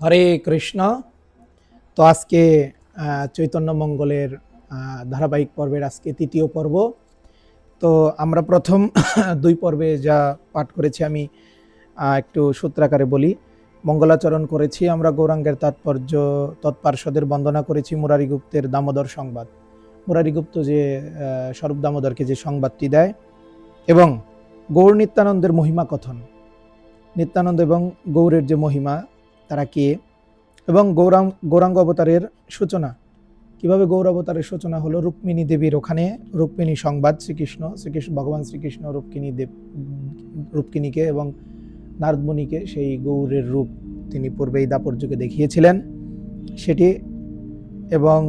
হরে কৃষ্ণ। তো আজকে চৈতন্য মঙ্গলের ধারাবাহিক পর্বের আজকে তৃতীয় পর্ব। তো আমরা প্রথম দুই পর্বে যা পাঠ করেছি আমি একটু সূত্রাকারে বলি। মঙ্গলাচরণ করেছি আমরা, গৌরাঙ্গের তাৎপর্য, তৎপার্শ্বদের বন্দনা করেছি, মুরারিগুপ্তের দামোদর সংবাদ, মুরারিগুপ্ত যে স্বরূপ দামোদরকে যে সংবাদটি দেয়, এবং গৌর নিত্যানন্দের মহিমা কথন, নিত্যানন্দ এবং গৌরের যে মহিমা, তারা কে, এবং গৌরাঙ্গ অবতারের সূচনা, কিভাবে গৌর অবতারের সূচনা হলো রুক্মিণী দেবীর ওখানে, রুক্মিণী সংবাদ, শ্রীকৃষ্ণ ভগবান শ্রীকৃষ্ণ রুক্মিণীকে এবং নারদমুনিকে সেই গৌরের রূপ তিনি পূর্বেই দাপর যুগে দেখিয়েছিলেন সেটি, এবং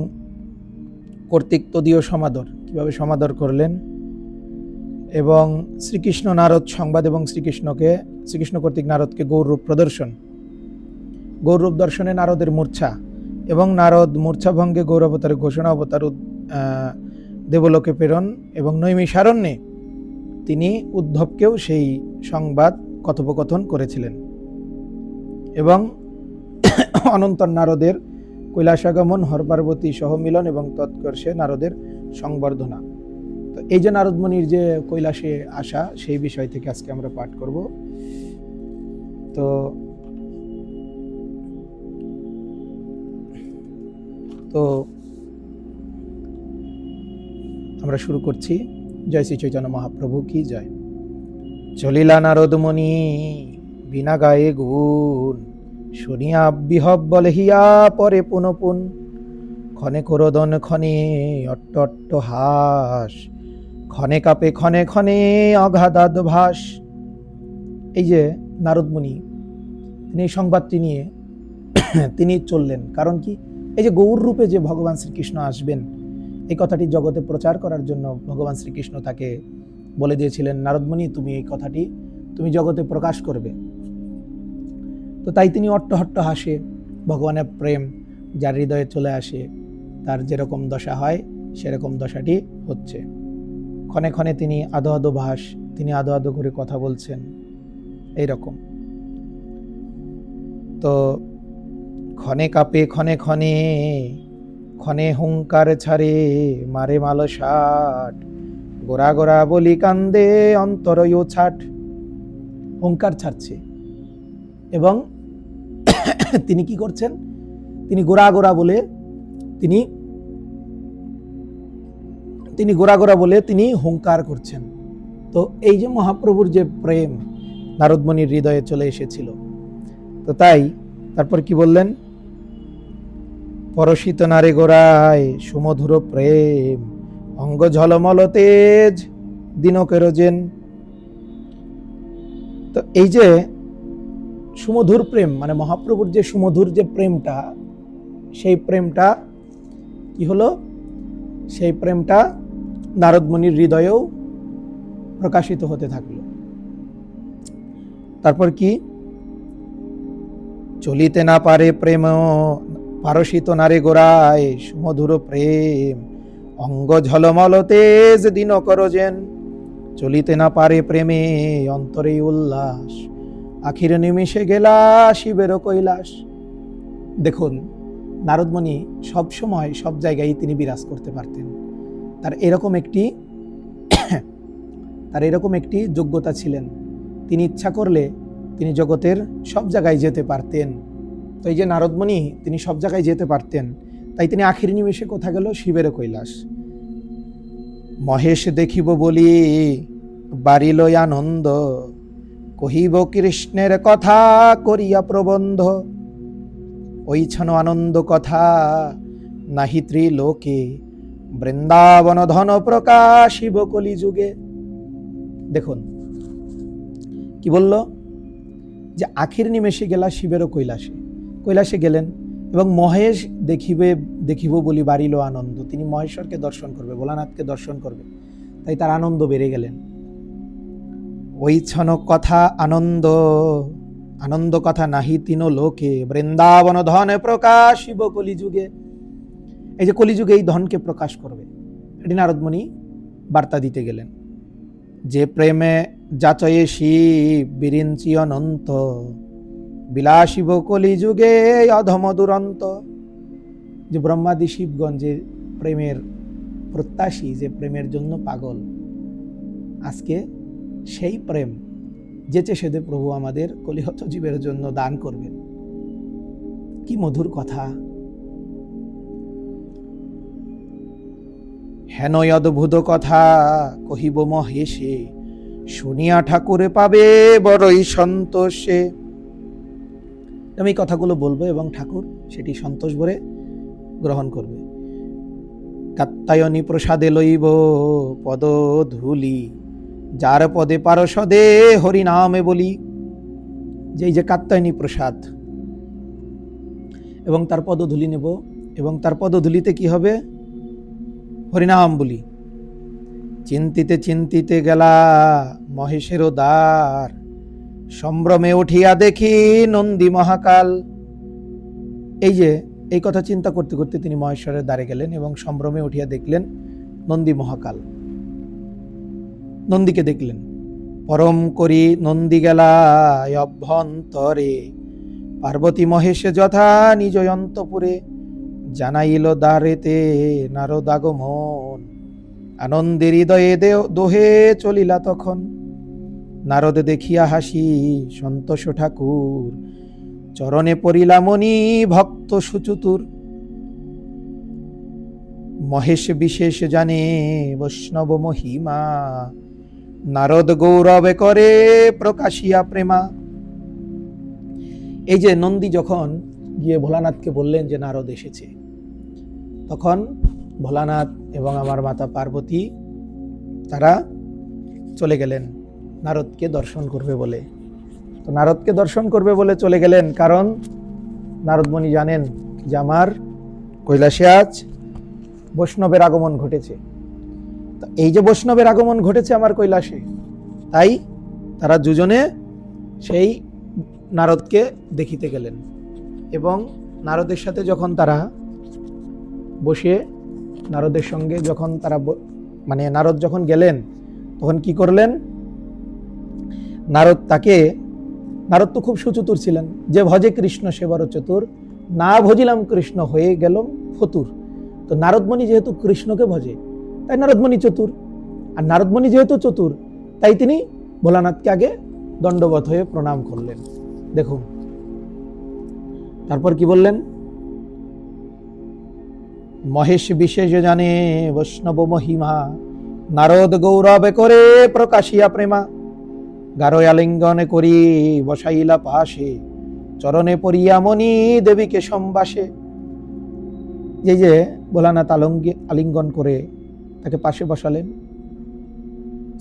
কর্তৃক তদীয় সমাদর, কিভাবে সমাদর করলেন, এবং শ্রীকৃষ্ণ নারদ সংবাদ, এবং শ্রীকৃষ্ণ কর্তৃক নারদকে গৌররূপ প্রদর্শন, গৌররূপ দর্শনে নারদের মূর্ছা, এবং নারদ মূর্ছা ভঙ্গে গৌরবতারের ঘোষণা, অবতার দেবলোকে প্রেরণ, এবং নৈমিষারণ্যে তিনি উদ্ধবকেও সেই সংবাদ কথোপকথন করেছিলেন, এবং অনন্তর নারদের কৈলাসাগমন, হরপার্বতী সহ মিলন, এবং তৎকর্ষে নারদের সংবর্ধনা। তো এই যে নারদমুনির যে কৈলাসে আসা, সেই বিষয় থেকে আজকে আমরা পাঠ করব। তো আমরা শুরু করছি। জয় শ্রী চৈতন্য মহাপ্রভু কি জয়। চলিলা নারদমণি বিনা গায়ে গুণ, শুনিয়া বিহব বলে হিয়া পরে পুনপুন, ক্ষণে ক্রোধন ক্ষণে অট্ট হাস, ক্ষণে কাপে ক্ষণে ক্ষণে অগাধাদ ভাস। এই যে নারদমুনি, তিনি এই সংবাদটি নিয়ে তিনি চললেন। কারণ কি, এই যে গৌর রূপে যে ভগবান শ্রীকৃষ্ণ আসবেন, এই কথাটি জগতে প্রচার করার জন্য ভগবান শ্রীকৃষ্ণ তাকে বলে দিয়েছিলেন, নারদমুনি তুমি এই কথাটি তুমি জগতে প্রকাশ করবে। তো তাই তিনি অট্টহট্ট হাসে, ভগবানের প্রেম যার হৃদয়ে চলে আসে, তার যেরকম দশা হয় সেরকম দশাটি হচ্ছে। ক্ষণে ক্ষণে তিনি আধো আধো ভাস, তিনি আধো আধো করে কথা বলছেন, এইরকম। তো ক্ষণে কাপে ক্ষণে ক্ষণে, ক্ষণে হুঙ্কার ছাড়ে মারে মালো ষাট, গোড়া গোড়া বলি কান্দে অন্তরয় ছাট। হুঙ্কার ছাড়ছে, এবং তিনি কি করছেন, তিনি গোড়া গোড়া বলে তিনি হুঙ্কার করছেন। তো এই যে মহাপ্রভুর যে প্রেম নারদমুনির হৃদয়ে চলে এসেছিল, তো তাই তারপর কি বললেন, পরশিত নারে গোড়ায় সুমধুর প্রেম, অঙ্গ ঝলমল তেজ দিনকের জেন। তো এই যে সুমধুর প্রেম, মানে মহাপ্রভুর যে সুমধুর যে প্রেমটা, সেই প্রেমটা কি হলো, সেই প্রেমটা নারদমুনির হৃদয়েও প্রকাশিত হতে থাকলো। তারপর কি, চলিতে না পারে প্রেম পারসিত নারে গোড়ায় সুমধুর প্রেম, অঙ্গ ঝলমল তেজ দিনকর জেন। চলিতে না পারে প্রেমে অন্তরে উল্লাস, আখির নিমিষে গেলা শিবের কৈলাস। দেখুন, নারদমুনি সব সময় সব জায়গায় তিনি বিরাজ করতে পারতেন। তার এরকম একটি যোগ্যতা ছিলেন, তিনি ইচ্ছা করলে তিনি জগতের সব জায়গায় যেতে পারতেন। তো এই যে নারদমুনি, তিনি সব জায়গায় যেতে পারতেন, তাই তিনি আখির নিমেষে কোথা গেল, শিবের কৈলাস। মহেশ দেখিব বলি বাড়িল আনন্দ, কহিব কৃষ্ণের কথা করিয়া প্রবন্ধ, ওইছন আনন্দ কথা নাহি ত্রিলোকে, বৃন্দাবন ধন প্রকাশিব কলি যুগে। দেখুন কি বলল, যে আখির নিমেষে গেলা শিবের কৈলাসে গেলেন, এবং মহেশ দেখিব বলি বাড়িল আনন্দ, তিনি মহেশ্বরকে দর্শন করবে, ভোলানাথকে দর্শন করবে, তাই তার আনন্দ বেড়ে গেলেন। ওই ছন কথা আনন্দ কথা নাহি তিন লোকে, বৃন্দাবন ধন প্রকাশিব কলিযুগে। এই যে কলিযুগে এই ধনকে প্রকাশ করবে, এটি নারদমুনি বার্তা দিতে গেলেন। যে প্রেমে যাচয়ে শিব বিরিঞ্চি অনন্ত, বিলাসিব কলি যুগে অধম দুরন্ত। যে ব্রহ্মাদি শিবগণ যে প্রেমের প্রত্যাশী, যে প্রেমের জন্য পাগল, আজকে সেই প্রেম যেচে সেদে প্রভু আমাদের কলিহত জীবের জন্য দান করবেন। কি মধুর কথা! হেন অদ্ভুত কথা কহিব মহেশে, শুনিয়া ঠাকুরে পাবে বড়ই সন্তোষে। আমি এই কথাগুলো বলবো এবং ঠাকুর সেটি সন্তোষ ভরে গ্রহণ করবে। কাত্যায়নী প্রসাদে লইব পদ ধুলি, যার পদে পারসদে হরি নামে বলি। যেই যে কাত্যায়নী প্রসাদ এবং তার পদধূলি নেব, এবং তার পদধূলিতে কি হবে? হরিনাম বলি। চিন্তিতে চিন্তিতে গেলা মহেশের দ্বার, সম্ভ্রমে উঠিয়া দেখি নন্দী মহাকাল। এই যে এই কথা চিন্তা করতে করতে তিনি মহেশ্বরের দ্বারে গেলেন এবং সম্ভ্রমে উঠিয়া দেখলেন নন্দী মহাকাল। নন্দীকে দেখলেন। পরম করি নন্দী গেলা অভ্যন্তরে, পার্বতী মহেশে যথা নিজ অন্তপুরে। জানাইল দ্বারেতে নারদ আগমন, আনন্দের হৃদয়ে দোহে চলিলা তখন। নারদ দেখিয়া হাসি সন্তোষ ঠাকুর, চরণে পড়িলা মনি ভক্ত সুচতুর। মহেশ বিশেষ জানে বৈষ্ণব মহিমা, নারদ গৌরবে করে প্রকাশিয়া প্রেমা। এই যে নন্দী যখন গিয়ে ভোলানাথকে বললেন যে নারদ এসেছে, তখন ভোলানাথ এবং আমার মাতা পার্বতী তারা চলে গেলেন নারদকে দর্শন করবে বলে। তো নারদকে দর্শন করবে বলে চলে গেলেন, কারণ নারদমণি জানেন যে আমার কৈলাসে আজ বৈষ্ণবের আগমন ঘটেছে। তো এই যে বৈষ্ণবের আগমন ঘটেছে আমার কৈলাসে, তাই তারা দুজনে সেই নারদকে দেখিতে গেলেন। এবং নারদের সাথে যখন তারা বসে, নারদের সঙ্গে যখন তারা মানে নারদ যখন গেলেন, তখন কি করলেন? নারদ তো খুব সুচতুর ছিলেন। যে ভজে কৃষ্ণ সে বড় চতুর, না ভজিলাম কৃষ্ণ হয়ে গেল ফতুর। তো নারদমণি যেহেতু কৃষ্ণকে ভজে, তাই নারদমণি চতুর। আর নারদমণি যেহেতু চতুর, তাই তিনি ভোলানাথকে আগে দণ্ডবত হয়ে প্রণাম করলেন। দেখুন তারপর কি বললেন? মহেশ বিশেষ জানে বৈষ্ণব মহিমা, নারদ গৌরবে করে প্রকাশিয়া প্রেমা। গারো আলিঙ্গনে করি বসাইলা পাশে, চরণে পড়িয়া মনি দেবীকে সম্বাসে। যে ভোলানাথ আলিঙ্গন করে তাকে পাশে বসালেন,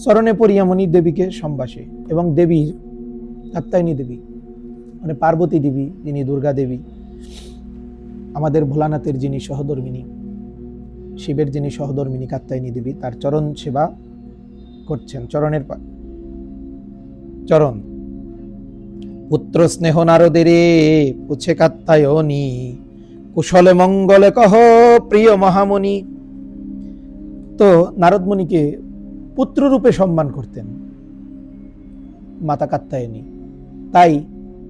চরণে পড়িয়া মনি দেবীকে সম্বাসে। এবং দেবী কাত্যায়নী দেবী, মানে পার্বতী দেবী, যিনি দুর্গা দেবী, আমাদের ভোলানাথের যিনি সহধর্মিনী, শিবের যিনি সহধর্মিনী কাত্যায়নী দেবী, তার চরণ সেবা করছেন। চরণ পুত্র স্নেহ নারদেরে পুছে কাত্যায়নী, কুশলে মঙ্গলে কহ প্রিয় মহামণি। তো নারদমণিকে পুত্র রূপে সম্মান করতেন মাতা কাত্যায়নী, তাই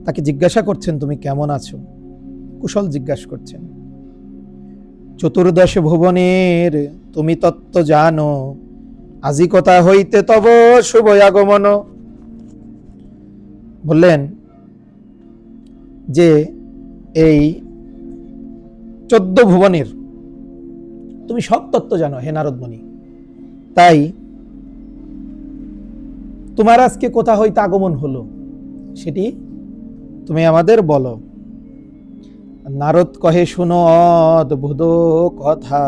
তাকে জিজ্ঞাসা করছেন তুমি কেমন আছো, কুশল জিজ্ঞাসা করছেন। চতুর্দশ ভুবনের তুমি তত্ত্ব জানো, আজি কথা হইতে তব শুভ আগমন। বললেন যে এই 14 ভুবনের তুমি সব তত্ত্ব জানো হে নারদমণি, তাই তোমার আজকে কোথা হইতে আগমন হলো সেটি তুমি আমাদের বলো। নারদ কহে শুনো অদ্ভুত কথা,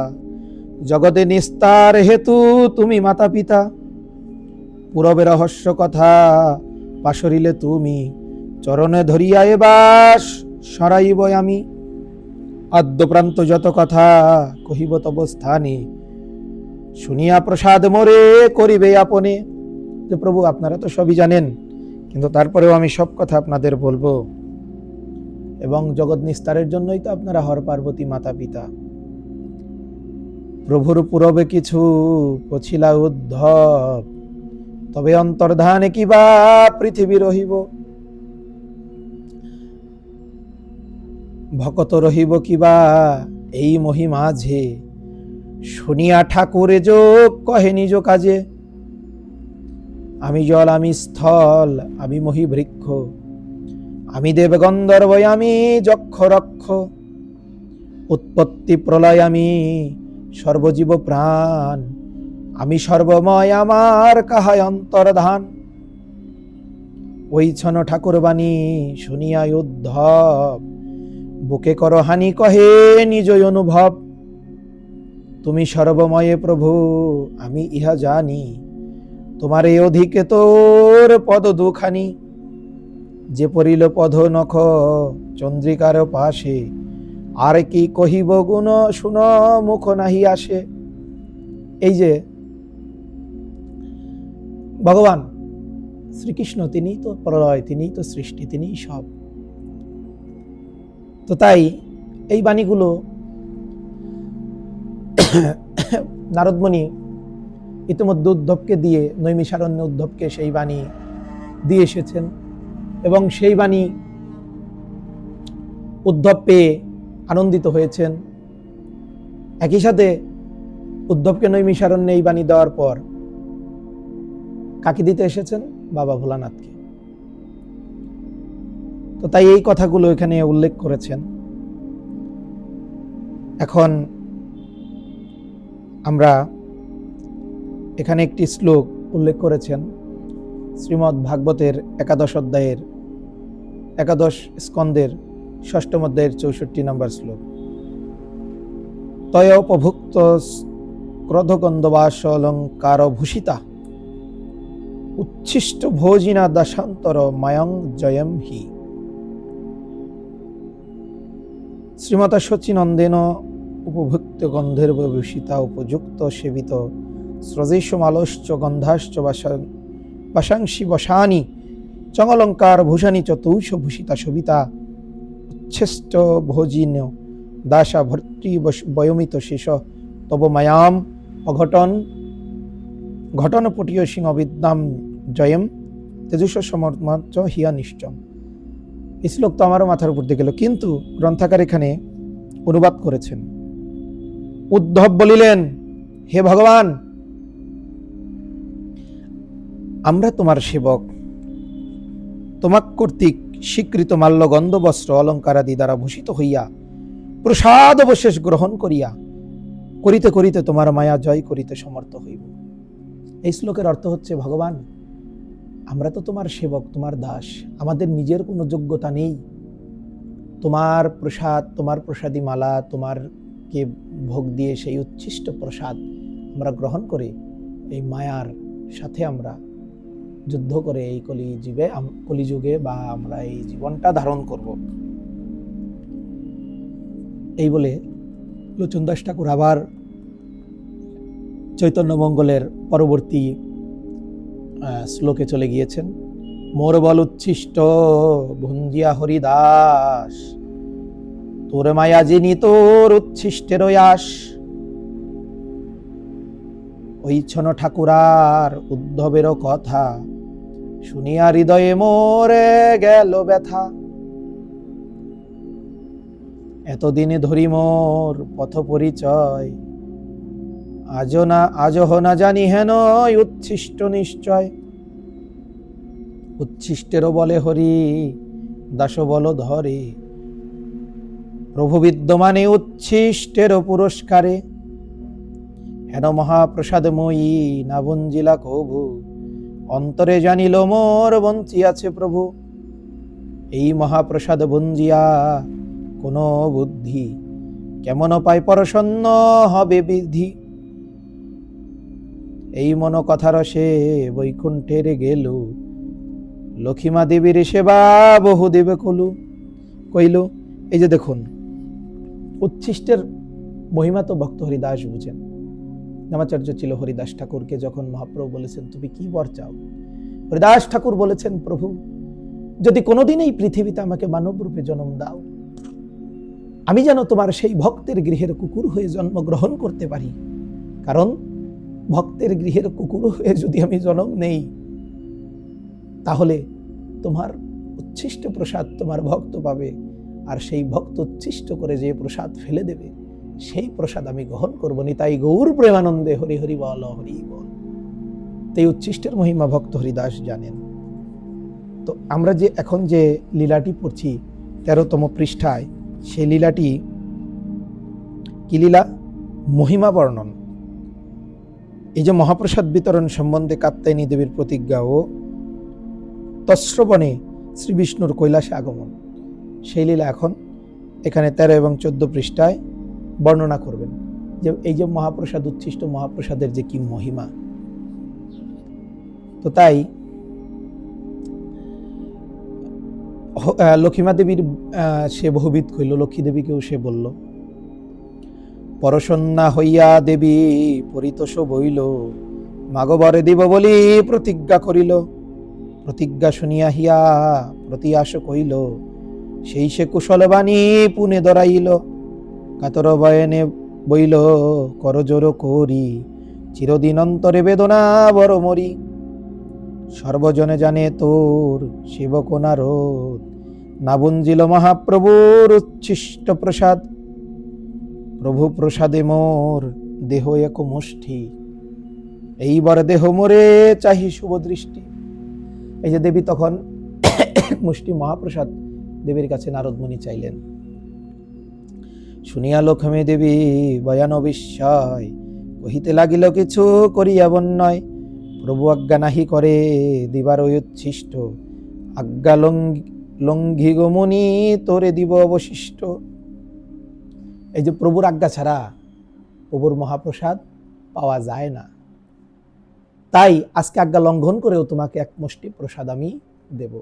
জগতে নিস্তার হেতু তুমি মাতা পিতা। পূরবে রহস্য কথা পাশরিলে তুমি, চরণে ধরিয়া এবার সরাইব আমি। আদ্য প্রান্ত যত কথা কহিব তব স্থানে, শুনিয়া প্রসাদ মোরে করিবে আপনে। যে প্রভু আপনারা তো সবই জানেন, কিন্তু তারপরেও আমি সব কথা আপনাদের বলবো। এবং জগৎ নিস্তারের জন্যই তো আপনারা হর পার্বতী মাতা পিতা। প্রভুর পূরবে কিছু পছিলা উদ্ধব, তবে অন্তর্ধানে কিবা পৃথিবী রহিব। ভকত রহিব কিবা এই মহিমাঝে, শুনিয়া ঠাকুর যোগ কহে নিজ কাজে। আমি জল, আমি স্থল, আমি মহিবৃক্ষ, আমি দেব গন্ধর্ব, আমি যক্ষ রক্ষ, উৎপত্তি প্রলয় আমি সর্বজীব প্রাণ, আমি সর্বময় আমার কাহায় অন্তর্ধান। ওই ছন ঠাকুর বাণী শুনিয়া উদ্ধব, বুকে কর হানি কহে নিজ অনুভব। তুমি সর্বময়ে প্রভু আমি ইহা জানি, তোমার এই অধিকে তোর পদ দুখানি। যে পড়িল পদ নখ চন্দ্রিকার পাশে, আর কি কহিব গুণ শুন মুখ নাহি আসে। এই যে ভগবান শ্রীকৃষ্ণ, তিনিই তো প্রলয়, তিনিই তো সৃষ্টি, তিনিই সব। তো তাই এই বাণীগুলো নারদমণি ইতিমধ্যে উদ্ধবকে দিয়ে, নৈমিষারণ্য উদ্ধবকে সেই বাণী দিয়ে এসেছেন এবং সেই বাণী উদ্ধব পেয়ে আনন্দিত হয়েছেন। একই সাথে উদ্ধবকে নৈমিষারণ্যে এই বাণী দেওয়ার পর কাকে দিতে এসেছেন? বাবা ভোলানাথকে। তো তাই এই কথাগুলো এখানে উল্লেখ করেছেন। এখন আমরা এখানে একটি শ্লোক উল্লেখ করেছেন শ্রীমদ্ ভাগবতের একাদশ অধ্যায়ের, একাদশ স্কন্দের ষষ্ঠম অধ্যায়ের 64 নম্বর শ্লোক। তয় উপভুক্ত ক্রোধগন্ধবাস অলঙ্কার ভূষিতা, উচ্ছিষ্ট ভোজিনা দশান্তর মায়ং জয়ম হি। শ্রীমতা শচীনন্দেন উপভুক্ত গন্ধর্ব ভূষিতা উপযুক্ত সেবিত স্রজেশমালশ্চ গন্ধাশ্চ বশাংশি বসানি চঙলঙ্কার ভূষানি চতুষ ভূষিতা শোভিতা উচ্ছিষ্ট ভোজিন দাসা ভর্তৃ বয়মিত শেষ তব মায়াম অঘটন ঘটন পটীয় সিংহ বিদ্যাম জয়ম তেজস সমর্মাচ হিয়া নিশ্চম। এই শ্লোক তো আমারও মাথার উপর দিয়ে গেল, কিন্তু গ্রন্থাকার এখানে অনুবাদ করেছেন। উদ্ধব বলিলেন, হে ভগবান, আমরা তোমার সেবক, তোমাক কর্তৃক স্বীকৃত মাল্য গন্ধ বস্ত্র অলঙ্কারাদি দ্বারা ভূষিত হইয়া প্রসাদ অবশেষ গ্রহণ করিয়া করিতে করিতে তোমার মায়া জয় করিতে সমর্থ হইব। এই শ্লোকের অর্থ হচ্ছে, ভগবান, আমরা তো তোমার সেবক, তোমার দাস, আমাদের নিজের কোনো যোগ্যতা নেই। তোমার প্রসাদ, তোমার প্রসাদী মালা, তোমারকে ভোগ দিয়ে সেই উচ্ছিষ্ট প্রসাদ আমরা গ্রহণ করে এই মায়ার সাথে আমরা যুদ্ধ করে এই কলিযুগে বা আমরা এই জীবনটা ধারণ করব। এই বলে লোচনদাস ঠাকুর আবার চৈতন্য মঙ্গলের পরবর্তী শ্লোকে চলে গিয়েছেন। মোর বল উচ্ছিষ্ট ভুঞ্জিয়া হরিদাস, তোর মায়া যিনি তোর উচ্ছিষ্টের আস। ওই ছন ঠাকুরার উদ্ধবের কথা, শুনিয়া হৃদয়ে মোরে গেল ব্যথা। এতদিনে ধরি মোর পথ পরিচয়, আজহ না জানি হেন উচ্ছিষ্ট নিশ্চয়। উচ্ছিষ্টেরও বলে হরি দাস বল ধরে, প্রভু বিদ্যমানে উচ্ছিষ্টেরও পুরস্কারে। হেন মহাপ্রসাদময়ী না বঞ্জিলা কভু, অন্তরে জানিল মোর বঞ্চিয়াছে প্রভু। এই মহাপ্রসাদ বঞ্জিয়া কোন বুদ্ধি, কেমন পাই পরসন্ন হবে বিধি। এই মন কথা রসে বৈকুণ্ঠের গেল, লক্ষ্মীমা দেবীর সেবা বহুদেবে কইল। এই যে দেখুন, উচ্ছিষ্টের মহিমা তো ভক্ত হরিদাস বুঝেন। নামাচার্য ছিল হরিদাস ঠাকুরকে যখন মহাপ্রভু বলেছেন, তুমি কি বর চাও? হরিদাস ঠাকুর বলেছেন, প্রভু, যদি কোনোদিন এই পৃথিবীতে আমাকে মানব রূপে জন্ম দাও, আমি যেন তোমার সেই ভক্তের গৃহের কুকুর হয়ে জন্মগ্রহণ করতে পারি। কারণ ভক্তের গৃহের কুকুর হয়ে যদি আমি জন্ম নেই, তাহলে তোমার উচ্ছিষ্ট প্রসাদ তোমার ভক্ত পাবে, আর সেই ভক্ত উচ্ছিষ্ট করে যে প্রসাদ ফেলে দেবে, সেই প্রসাদ আমি গ্রহণ করব নি। তাই গৌর প্রেমানন্দে হরি হরি বল হরি বল। তাই উচ্ছিষ্টের মহিমা ভক্ত হরিদাস জানেন। তো আমরা যে এখন যে লীলাটি পড়ছি 13তম পৃষ্ঠায়, সেই লীলাটি কি লীলা? মহিমা বর্ণন। এই যে মহাপ্রসাদ বিতরণ সম্বন্ধে কাত্যায়নী দেবীর প্রতিজ্ঞা ও তশ্রবণে শ্রী বিষ্ণুর কৈলাসে আগমন, সেই লীলা এখন এখানে 13 এবং 14 পৃষ্ঠায় বর্ণনা করবেন। যে এই যে মহাপ্রসাদ, উচ্ছিষ্ট মহাপ্রসাদের যে কি মহিমা। তো তাই লক্ষ্মীমা দেবীর সে বহুবিধ কইল, লক্ষ্মী দেবীকেও সে বলল, পরসন্না হইয়া দেবী পরিতোষ বইল, মাগবরে দিব বলি প্রতিজ্ঞা করিল। প্রতিজ্ঞা শুনিয়া হিয়া প্রতি আশ কইল, সেই সে কুশলবাণী পুনে দরাইল। কাতর বয়নে বইল করজোর করি, চিরদিন অন্তরে বেদনা বড় মরি। সর্বজনে জানে তোর সেবক নারদ, না বুঞ্জিল মহাপ্রভুর উচ্ছিষ্ট প্রসাদ। প্রভু প্রসাদে মোর দেহ এক মুষ্টি, এইবার দেহ মোরে চাহি শুভ দৃষ্টি। এই যে দেবী তখন এক মুষ্টি মহাপ্রসাদ দেবীর কাছে নারদমুনি চাইলেন। শুনিয়া লক্ষ্মী দেবী বয়ান বিস্ময়, কহিতে লাগিল কিছু করিয়া বন্যয়। প্রভু আজ্ঞা নাহি করে দিবার ওই উচ্ছিষ্ট, আজ্ঞা লঙ্ঘি গমনি তোরে দিব অবশিষ্ট। এই যে প্রভুর আজ্ঞা ছাড়া প্রভুর মহাপ্রসাদ পাওয়া যায় না, তাই আজকে আজ্ঞা লঙ্ঘন করেও তোমাকে এক মুষ্টি প্রসাদ আমি দেব।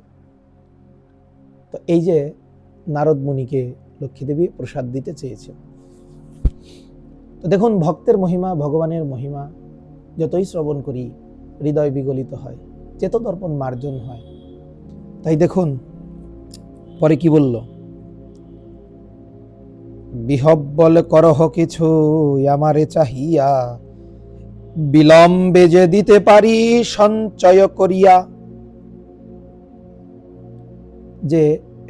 তো এই যে নারদ মুনিকে লক্ষ্মীদেবী প্রসাদ দিতে চেয়েছে। তো দেখুন, ভক্তের মহিমা, ভগবানের মহিমা যতই শ্রবণ করি হৃদয় বিগলিত হয়, চেত দর্পণ মার্জন হয়। তাই দেখুন পরে কি বলল, বিহব্বল করহ কিছু আমারে চাহিয়া, বিলম্বে যে দিতে পারি সঞ্চয় করিয়া। যে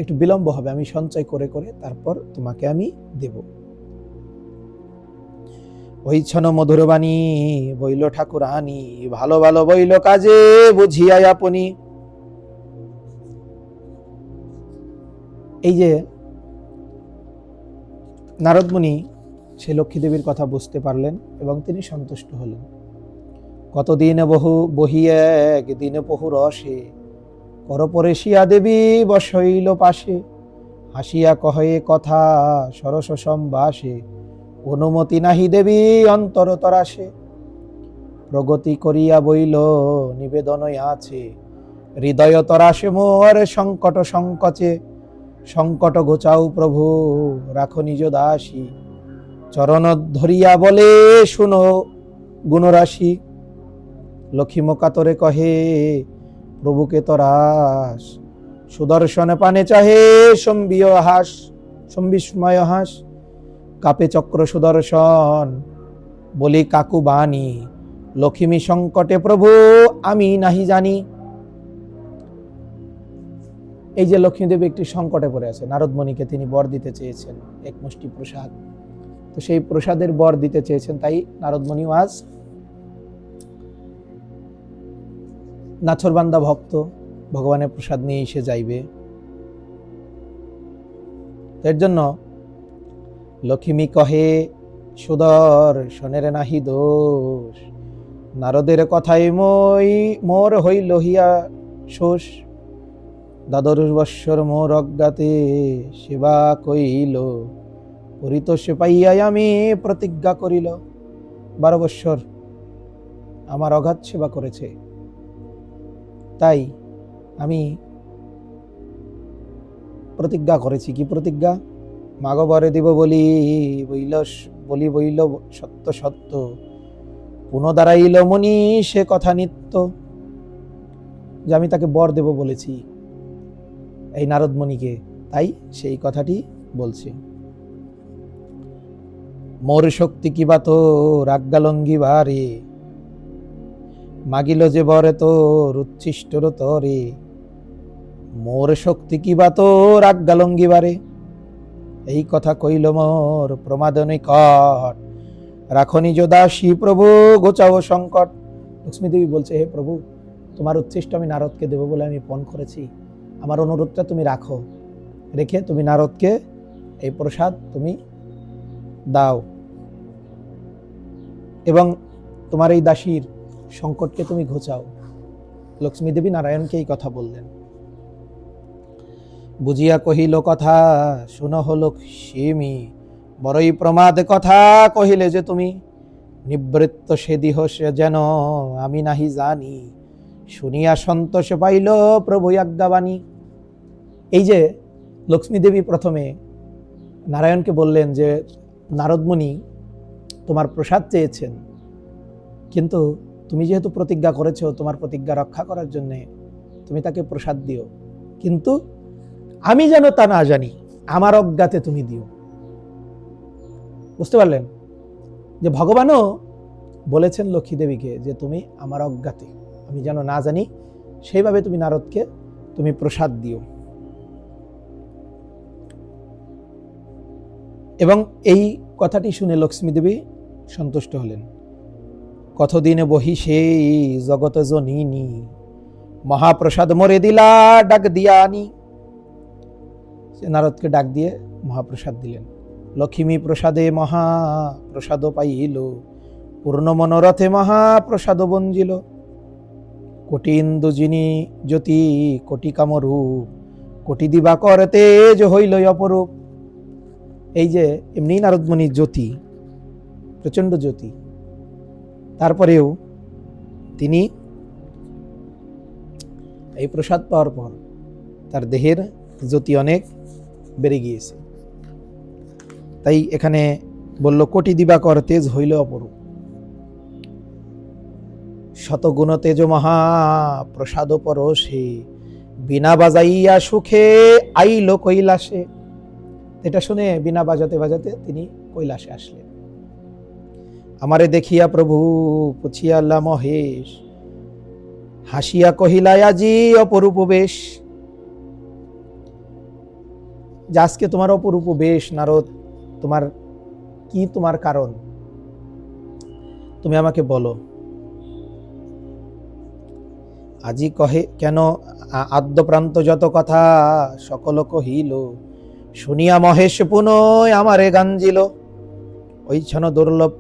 একটু বিলম্ব হবে, আমি সঞ্চয় করে করে তারপর তোমাকে আমি দেব। ওইছন মধুরবাণী বইল ঠাকুরানী, ভালো ভালো বইল কাজে বুঝিয়া আপনি। এই যে নারদ মুনি সে লক্ষ্মী দেবীর কথা বুঝতে পারলেন এবং তিনি সন্তুষ্ট হলেন। কতদিন বহু বহিয়ে একদিনে বহু রসে, করপরেশিয়া দেবী বসইল পাশে। হাসিয়া কহে কথা সরস সম্বাসে, অনুমতি নাহি দেবী অন্তর তরাসে। প্রগতি করিয়া বইল নিবেদনই আছে, হৃদয় তরাসে মোর সংকট সংকচে। সংকট ঘোচাও প্রভু রাখো নিজ দাসী, চরণ ধরিয়া বলে শুনো গুণরাশি। লক্ষ্মী কাতরে কহে প্রভুকে তরাস, সুদর্শন পানে চাহে সম্বিস্ময় হাস। কাপে চক্র সুদর্শন বলি কাকু বাণী, লক্ষ্মী সংকটে প্রভু আমি নাহি জানি। এই যে লক্ষ্মী দেবী একটি সংকটে পড়ে আছে, নারদমণিকে তিনি বর দিতে চেয়েছেন এক মুষ্টি প্রসাদ। তো সেই প্রসাদের বর দিতে চেয়েছেন, তাই নারদমণিও আজ নাছরবান্দা ভক্ত, ভগবানের প্রসাদ নিয়ে এসে যাইবে। এর জন্য লক্ষ্মী কহে সুদর্শনের নাহি দোষ, নারদের কথাই মোর হইল হিয়া শোষ। দ্বাদশ বৎসর মোর অজ্ঞাতে সেবা কইল, পরিতোষে পাইয়াই আমি প্রতিজ্ঞা করিল। 12 বৎসর আমার অগাধ সেবা করেছে, তাই আমি প্রতিজ্ঞা করেছি। কি প্রতিজ্ঞা? মাগবরে দিব বলি বইল সত্য সত্য, পুনদারাইল মনি সে কথা নিত্য। যে আমি তাকে বর দেব বলেছি এই নারদমণিকে, তাই সেই কথাটি বলছে। মোর শক্তি কিবা তোর আজ্ঞালঙ্ঘি বারে, মাগিল যে বরে তোর উচ্ছিষ্টর তরে। মোর শক্তি কিবা তোর আজ্ঞালঙ্ঘি বারে, এই কথা কইল মোর প্রমাদ নিকট, রাখো নিজ দাসী প্রভু গোচাও সংকট। লক্ষ্মী দেবী বলছে, হে প্রভু, তোমার উচ্ছিষ্ট আমি নারদকে দেব বলে আমি পণ করেছি, আমার অনুরোধটা তুমি রাখো, রেখে তুমি নারদকে এই প্রসাদ তুমি দাও এবং তোমার এই দাসীর সংকটকে তুমি ঘোচাও। লক্ষ্মী দেবী নারায়ণকে এই কথা বললেন। বুঝিয়া কহিল কথা শুনহ লক্ষ্মী, বড়ই প্রমাদ কথা কহিলে যে তুমি, নিবৃত্ত সে দিহ সে যেন আমি নাহি জানি, শুনিয়া সন্তোষ পাইল প্রভু আজ্ঞাবাণী। এই যে লক্ষ্মী দেবী প্রথমে নারায়ণকে বললেন যে নারদমুনি তোমার প্রসাদ চেয়েছেন, কিন্তু তুমি যেহেতু প্রতিজ্ঞা করেছো, তোমার প্রতিজ্ঞা রক্ষা করার জন্য তুমি তাকে প্রসাদ দিও, কিন্তু আমি যেন তা না জানি, আমার অজ্ঞাতে তুমি দিও। বুঝতে পারলেন যে ভগবানও বলেছেন লক্ষ্মী দেবীকে যে তুমি আমার অজ্ঞাতে, আমি যেন না জানি, সেইভাবে তুমি নারদকে তুমি প্রসাদ দিও। এবং এই কথাটি শুনে লক্ষ্মী দেবী সন্তুষ্ট হলেন। কতদিনে বহি সেই জগত জননী, মহাপ্রসাদ মোরে দিলা ডাক দিয়া আনি। সে নারদকে ডাক দিয়ে মহাপ্রসাদ দিলেন। লক্ষ্মী প্রসাদে মহাপ্রসাদ পাইল, পূর্ণ মনোরথে মহাপ্রসাদ বঞ্জিল। কোটি ইন্দু যিনি জ্যোতি কোটি কামরূপ, কোটি দিবাকর তেজ হইল অপরূপ। এই যে এমনি নারদমণির জ্যোতি, প্রচন্ড জ্যোতি, তারপরেও তিনি এই প্রসাদ পাওয়ার পর তার দেহের জ্যোতি অনেক বেড়ে গিয়েছে। তাই এখানে বলল কোটি দিবাকর তেজ হইল অপরূপ। শতগুণ তেজ মহা প্রসাদ পরশে, বিনা বাজাইয়া সুখে আইল কৈলাসে। এটা শুনে বিনা বাজাতে বাজাতে তিনি কৈলাসে আসলেন। আমারে দেখিয়া প্রভু পুছিয়াল্লা মহেশ, হাসিয়া কহিলা আজি অপরূপ বেশ। যে আজকে তোমার অপরূপ বেশ নারদ, তোমার কি তোমার কারণ, তুমি আমাকে বলো। আজি কহে কেন আদ্যপ্রান্ত যত কথা সকল কহিল, শুনিয়া মহেশ পুনঃ আমারে গাঞ্জিল। ওই ছন দুর্লভ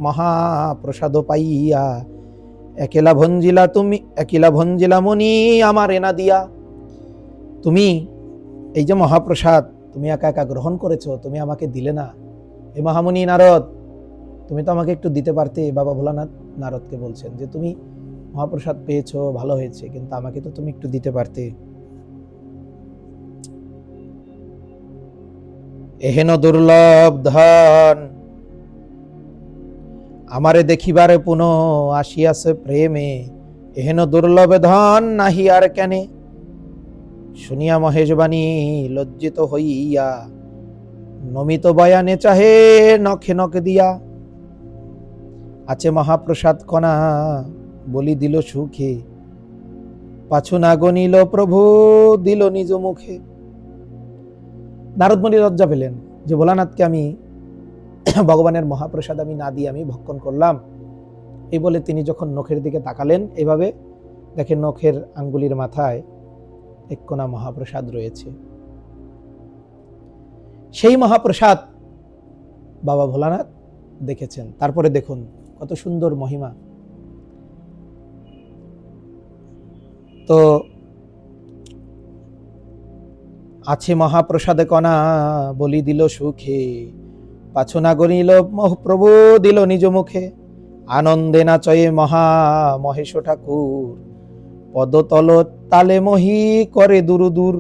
মহাপ্রসাদ পাইয়া, একেলা ভঞ্জিলা মুনি আমার এনা দিয়া। তুমি এই যে মহাপ্রসাদ তুমি একা একা গ্রহণ করেছো, তুমি আমাকে দিলে না। হে মহামুনি নারদ, তুমি তো আমাকে একটু দিতে পারতে। বাবা ভোলানাথ নারদকে বলছেন যে তুমি মহাপ্রসাদ পেয়েছো, ভালো হয়েছে, কিন্তু আমাকে তো তুমি একটু দিতে পারতে। এহেন দুর্লভ ধন আমারে দেখিবারে পুনঃ আসিয়াছে প্রেমে, এহেন দুর্লভ ধন নাহি আর কেনে। শুনিয়া মহেশবাণী লজ্জিত হইয়া, নমিত বয়ানে চাহে নখে নখ দিয়া। আছে মহাপ্রসাদ কণা বলি দিল সুখে, পাছু না গনিল প্রভু দিল নিজ মুখে। নারদমণি লজ্জা পেলেন যে ভোলানাথকে আমি ভগবানের মহাপ্রসাদ আমি না দিয়ে আমি ভক্ষণ করলাম। এই বলে তিনি যখন নখের দিকে তাকালেন, এভাবে দেখেন নখের আঙ্গুলির মাথায় এক কোনা মহাপ্রসাদ রয়েছে। সেই মহাপ্রসাদ বাবা ভোলানাথ দেখেছেন। তারপরে দেখুন কত সুন্দর মহিমা। তো আছে মহাপ্রসাদে কণা বলি দিল সুখে, পাছু না গনিল প্রভু দিল নিজ মুখে। আনন্দে নাচয়ে মহেশ ঠাকুর, পদতল তালে মহি করে দূর দূর।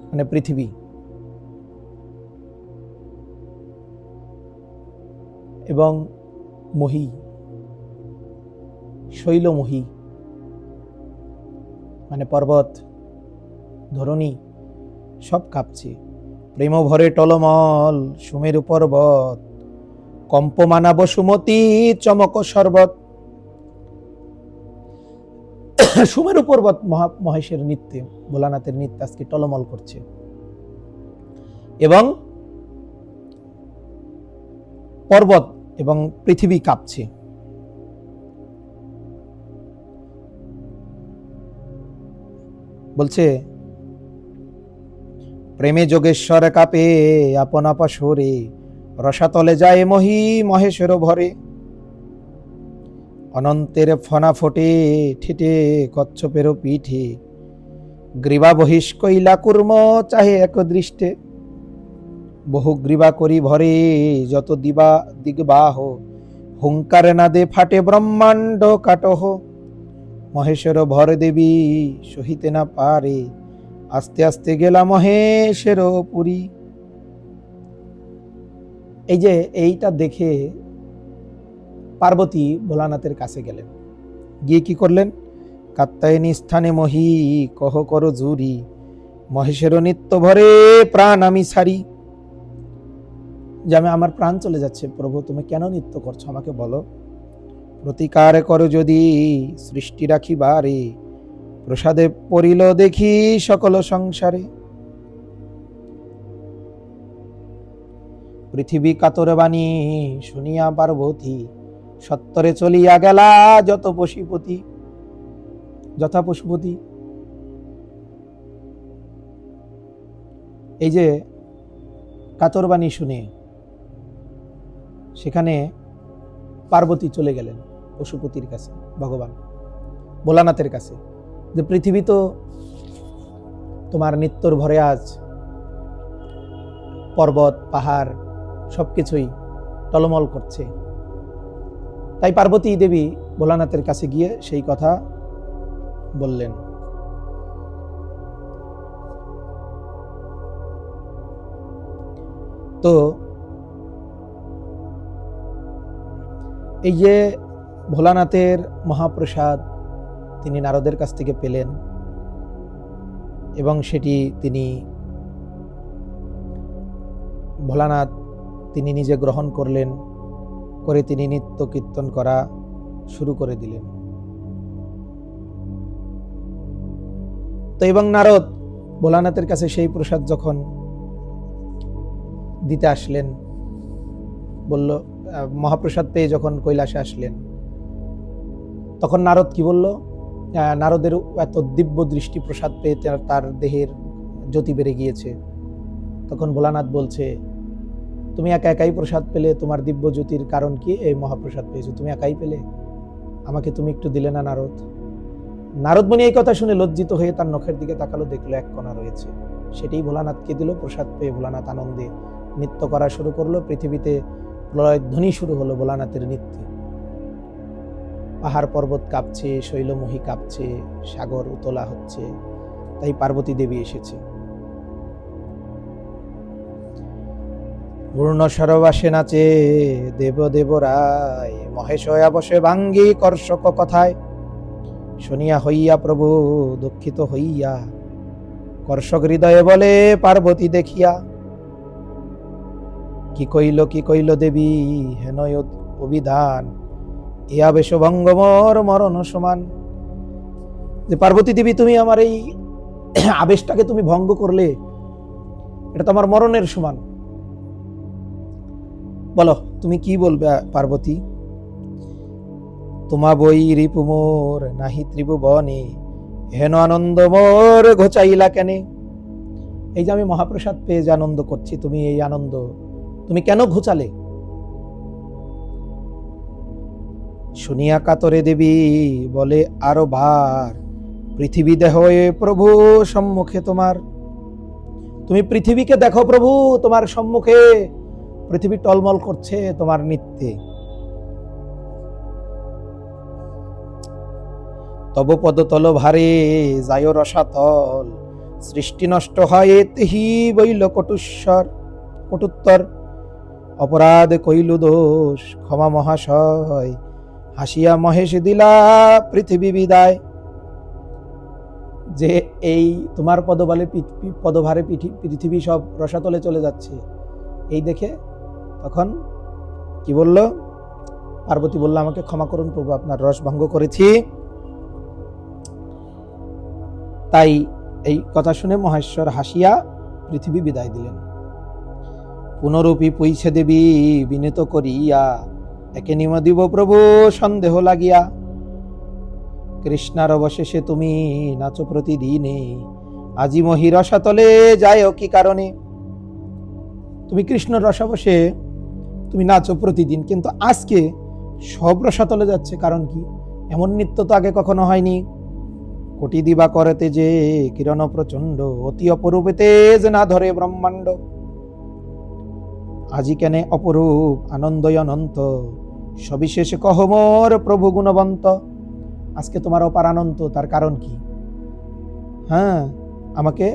মানে পৃথিবী এবং মহি, শৈলমহি মানে পর্বত, ধরণী সব কাঁপছে। প্রেম ভরে টলমল সুমেরু পর্বত, কম্পমানা বসুমতী চমক শরবত। সুমেরু পর্বত মহেশের নৃত্যে, ভোলানাথের নৃত্যে আজকে টলমল করছে। এবং পর্বত এবং পৃথিবী কাঁপছে। বলছে, প্রেমে যোগেশ্বর কাপে আপন আপা সরে, রসাতলে যায় মহি মহেশ্বর ভরে, অনন্তের ফনা ফোটে ঠিটে কচ্ছপের পিঠে, গ্রীবা বহিষ্কইলা কুর্ম চাহে এক দৃষ্টে, বহু গ্রীবা করি ভরে যত দিবা দিগবাহ, হুঙ্কার নাদে ফাটে ব্রহ্মাণ্ড কাটহ, মহেশ্বর ভর দেবী সহিতে না পারে, আস্তে আস্তে গেলা মহেশের পুরী। এই যে এইটা দেখে পার্বতী ভোলানাথের কাছে গেলেন, গিয়ে কি করলেন? কাত্যায়নী স্থানে মহি কহ কর জুরি, মহেশের নিত্য ভরে প্রাণ আমি সারি। যে আমার প্রাণ চলে যাচ্ছে প্রভু, তুমি কেন নৃত্য করছো আমাকে বলো। প্রতিকার করো যদি সৃষ্টি রাখিবারে, প্রসাদে পড়িল দেখি সকল সংসারে। পৃথিবী কাতর বাণী শুনিয়া পার্বতী, সত্তরে চলিয়া গেলা যত পশুপতি যথা পশুপতি। এই যে কাতর বাণী শুনে সেখানে পার্বতী চলে গেলেন পশুপতির কাছে, ভগবান ভোলানাথের কাছে, যে পৃথিবী তো তোমার নিত্যর ভরে আজ পর্বত পাহাড় সবকিছুই টলমল করছে। তাই পার্বতী দেবী ভোলানাথের কাছে গিয়ে সেই কথা বললেন। তো এই যে ভোলানাথের মহাপ্রসাদ তিনি নারদের কাছ থেকে পেলেন এবং সেটি তিনি ভোলানাথ তিনি নিজে গ্রহণ করলেন, করে তিনি নিত্য কীর্তন করা শুরু করে দিলেন। তো এবং নারদ ভোলানাথের কাছে সেই প্রসাদ যখন দিতে আসলেন, বলল, মহাপ্রসাদ পেয়ে যখন কৈলাসে আসলেন, তখন নারদ কি বলল? নারদের এত দিব্য দৃষ্টি প্রসাদ পেয়ে তার দেহের জ্যোতি বেড়ে গিয়েছে। তখন ভোলানাথ বলছে, তুমি একা একাই প্রসাদ পেলে, তোমার দিব্য জ্যোতির কারণ কি? এই মহাপ্রসাদ পেয়েছো, তুমি একাই পেলে, আমাকে তুমি একটু দিলে না নারদ? নারদ মুনি এই কথা শুনে লজ্জিত হয়ে তার নখের দিকে তাকালো, দেখলো এক কণা রয়েছে, সেটাই ভোলানাথকে দিল। প্রসাদ পেয়ে ভোলানাথ আনন্দে নৃত্য করা শুরু করলো। পৃথিবীতে প্রলয়ধ্বনি শুরু হলো ভোলানাথের নৃত্যে। পাহাড় পর্বত কাঁপছে, শৈলমোহী কাঁপছে, সাগর উতলা হচ্ছে। তাই পার্বতী দেবী এসেছে। পূর্ণ সরবাসে নাচে দেব দেবরায়, মহেশ বসে ভাঙ্গি কর্ষক কথায়, শুনিয়া হইয়া প্রভু দুঃখিত হইয়া, কর্ষক হৃদয়ে বলে পার্বতী দেখিয়া, কি কইল দেবী হেন অভিধান, এ আবেশ ভঙ্গ মোর মরণ সমান। যে পার্বতী দেবী, তুমি আমার এই আবেশটাকে তুমি ভঙ্গ করলে, এটা তো আমার মরণের সমান। বলো তুমি কি বলবে পার্বতী? তোমা বই রিপু মোর নাহি ত্রিভুবনে, হেন আনন্দ মোর ঘোচাইলা কেনে। এই যে আমি মহাপ্রসাদ পেয়ে যে আনন্দ করছি, তুমি এই আনন্দ তুমি কেন ঘোচালে? শুনিয়া কাতরে দেবী বলে আরো ভার, পৃথিবী দেহ এ প্রভু সম্মুখে তোমার। তুমি পৃথিবীকে দেখো প্রভু, তোমার সম্মুখে পৃথিবী টলমল করছে তোমার নৃত্যে। তব পদতল ভারে যায় রসাতল, সৃষ্টি নষ্ট হয় তেহি বইল কটুত্তর। অপরাধ কইল দোষ ক্ষমা মহাশয়, হাসিয়া মহেশ দিলা পৃথিবী বিদায়। যে এই তোমার পদভারে পৃথিবী সব রসাতলে চলে যাচ্ছে, এই দেখে তখন কি বলল? পার্বতী বলল, আমাকে ক্ষমা করুন প্রভু, আপনার রস ভঙ্গ করেছি। তাই এই কথা শুনে মহেশ্বর হাসিয়া পৃথিবী বিদায় দিলেন। পুনরূপী পুইছে দেবী বিনীত করিয়া, একে নিম দিব প্রভু সন্দেহ লাগিয়া। কৃষ্ণার অবশেষে তুমি নাচো প্রতিদিনে, আজি মহি রসাতলে যায় কি কারণে? তুমি কৃষ্ণ রসাবশে তুমি নাচো প্রতিদিন, কিন্তু আজকে সব রসাতলে যাচ্ছে, কারণ কি? এমন নৃত্য তো আগে কখনো হয়নি। কোটি দিবা করতে যে কিরণ প্রচন্ড, অতি অপরূপে তেজ না ধরে ব্রহ্মাণ্ড। আজি কেনে অপরূপ আনন্দই অনন্ত, সবিশেষে কহ মোর প্রভু গুণবন্ত। আজকে তোমার অপার আনন্দ, তার কারণ কি? হ্যাঁ, আমাকে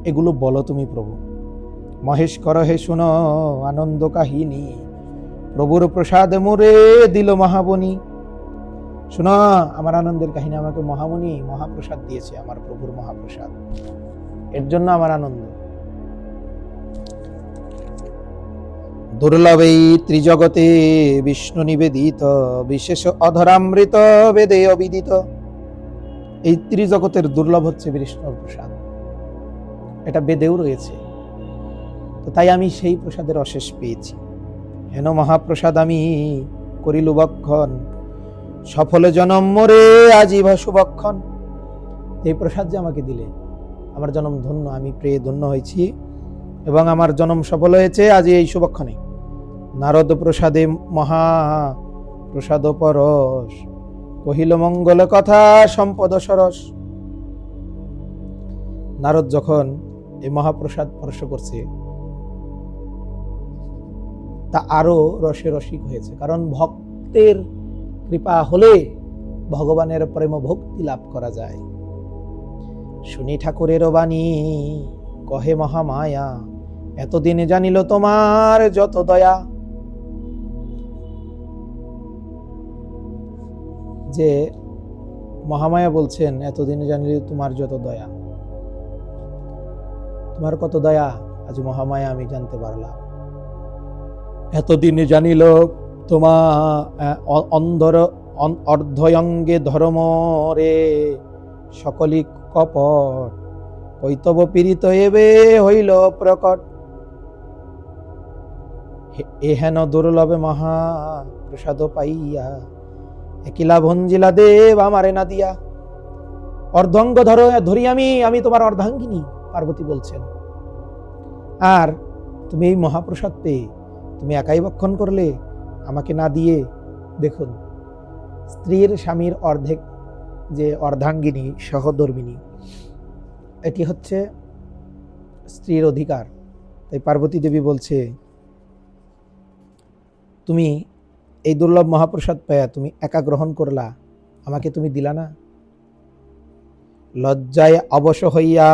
এগুলো বলো তুমি প্রভু। মহেশ কর হে শুনো আনন্দ কাহিনী, প্রভুর প্রসাদ মোরে দিল মহাবনী। শোনো আমার আনন্দের কাহিনী, আমাকে মহামণি মহাপ্রসাদ দিয়েছে, আমার প্রভুর মহাপ্রসাদ, এর জন্য আমার আনন্দ। দুর্লভ এই ত্রিজগতে বিষ্ণু নিবেদিত, বিশেষ অধরামৃত বেদে অবিদিত। এই ত্রিজগতের দুর্লভ হচ্ছে বিষ্ণুর প্রসাদ, এটা বেদেও রয়েছে। তো তাই আমি সেই প্রসাদের অশেষ পেয়েছি। হেন মহাপ্রসাদ আমি করিলু বক্ষণ, সফল জনম মোরে আজীব শুভক্ষণ। এই প্রসাদ যে আমাকে দিলে, আমার জনম ধন্য, আমি প্রিয় ধন্য হয়েছি এবং আমার জনম সফল হয়েছে আজ এই শুভক্ষণে। নারদ প্রসাদে মহা প্রসাদ পরশ, কহিল মঙ্গল কথা সম্পদ সরস। নারদ যখন এই মহাপ্রসাদ স্পর্শ করছে, তা আরো রসে রসিক হয়েছে, কারণ ভক্তের কৃপা হলে ভগবানের প্রেম ভক্তি লাভ করা যায়। শুনি ঠাকুরের বাণী কহে মহামায়া, এতদিনে জানিল তোমার যত দয়া। যে মহামায়া বলছেন, এতদিনে জানিল তোমার যত দয়া। তোমার কত দয়া আজ মহামায়া আমি জানতে পারলাম। এতদিনে জানিল তোমা অন্ধর অর্ধয়ঙ্গে ধর্ম রে, সকলি কপট কৈতব পীড়িত এবে হইল প্রকট। এহেন দুর্লভে মহা প্রসাদ পাইয়া, একিলা ভঞ্জিলা দেব আমারে না দিয়া। অর্ধাঙ্গ ধরি আমি তোমার অর্ধাঙ্গিনী, পার্বতী বলছেন। আর তুমি এই মহাপ্রসাদ পেয়ে তুমি একাই ভক্ষণ করলে, আমাকে না দিয়ে। দেখুন, স্ত্রীর স্বামীর অর্ধেক যে অর্ধাঙ্গিনী সহধর্মিনী, এটি হচ্ছে স্ত্রীর অধিকার। তাই পার্বতী দেবী বলছে, তুমি এই দুর্লভ মহাপ্রসাদ পায়া তুমি একা গ্রহণ করলা, আমাকে তুমি দিলা না। লজ্জায় অবশ হইয়া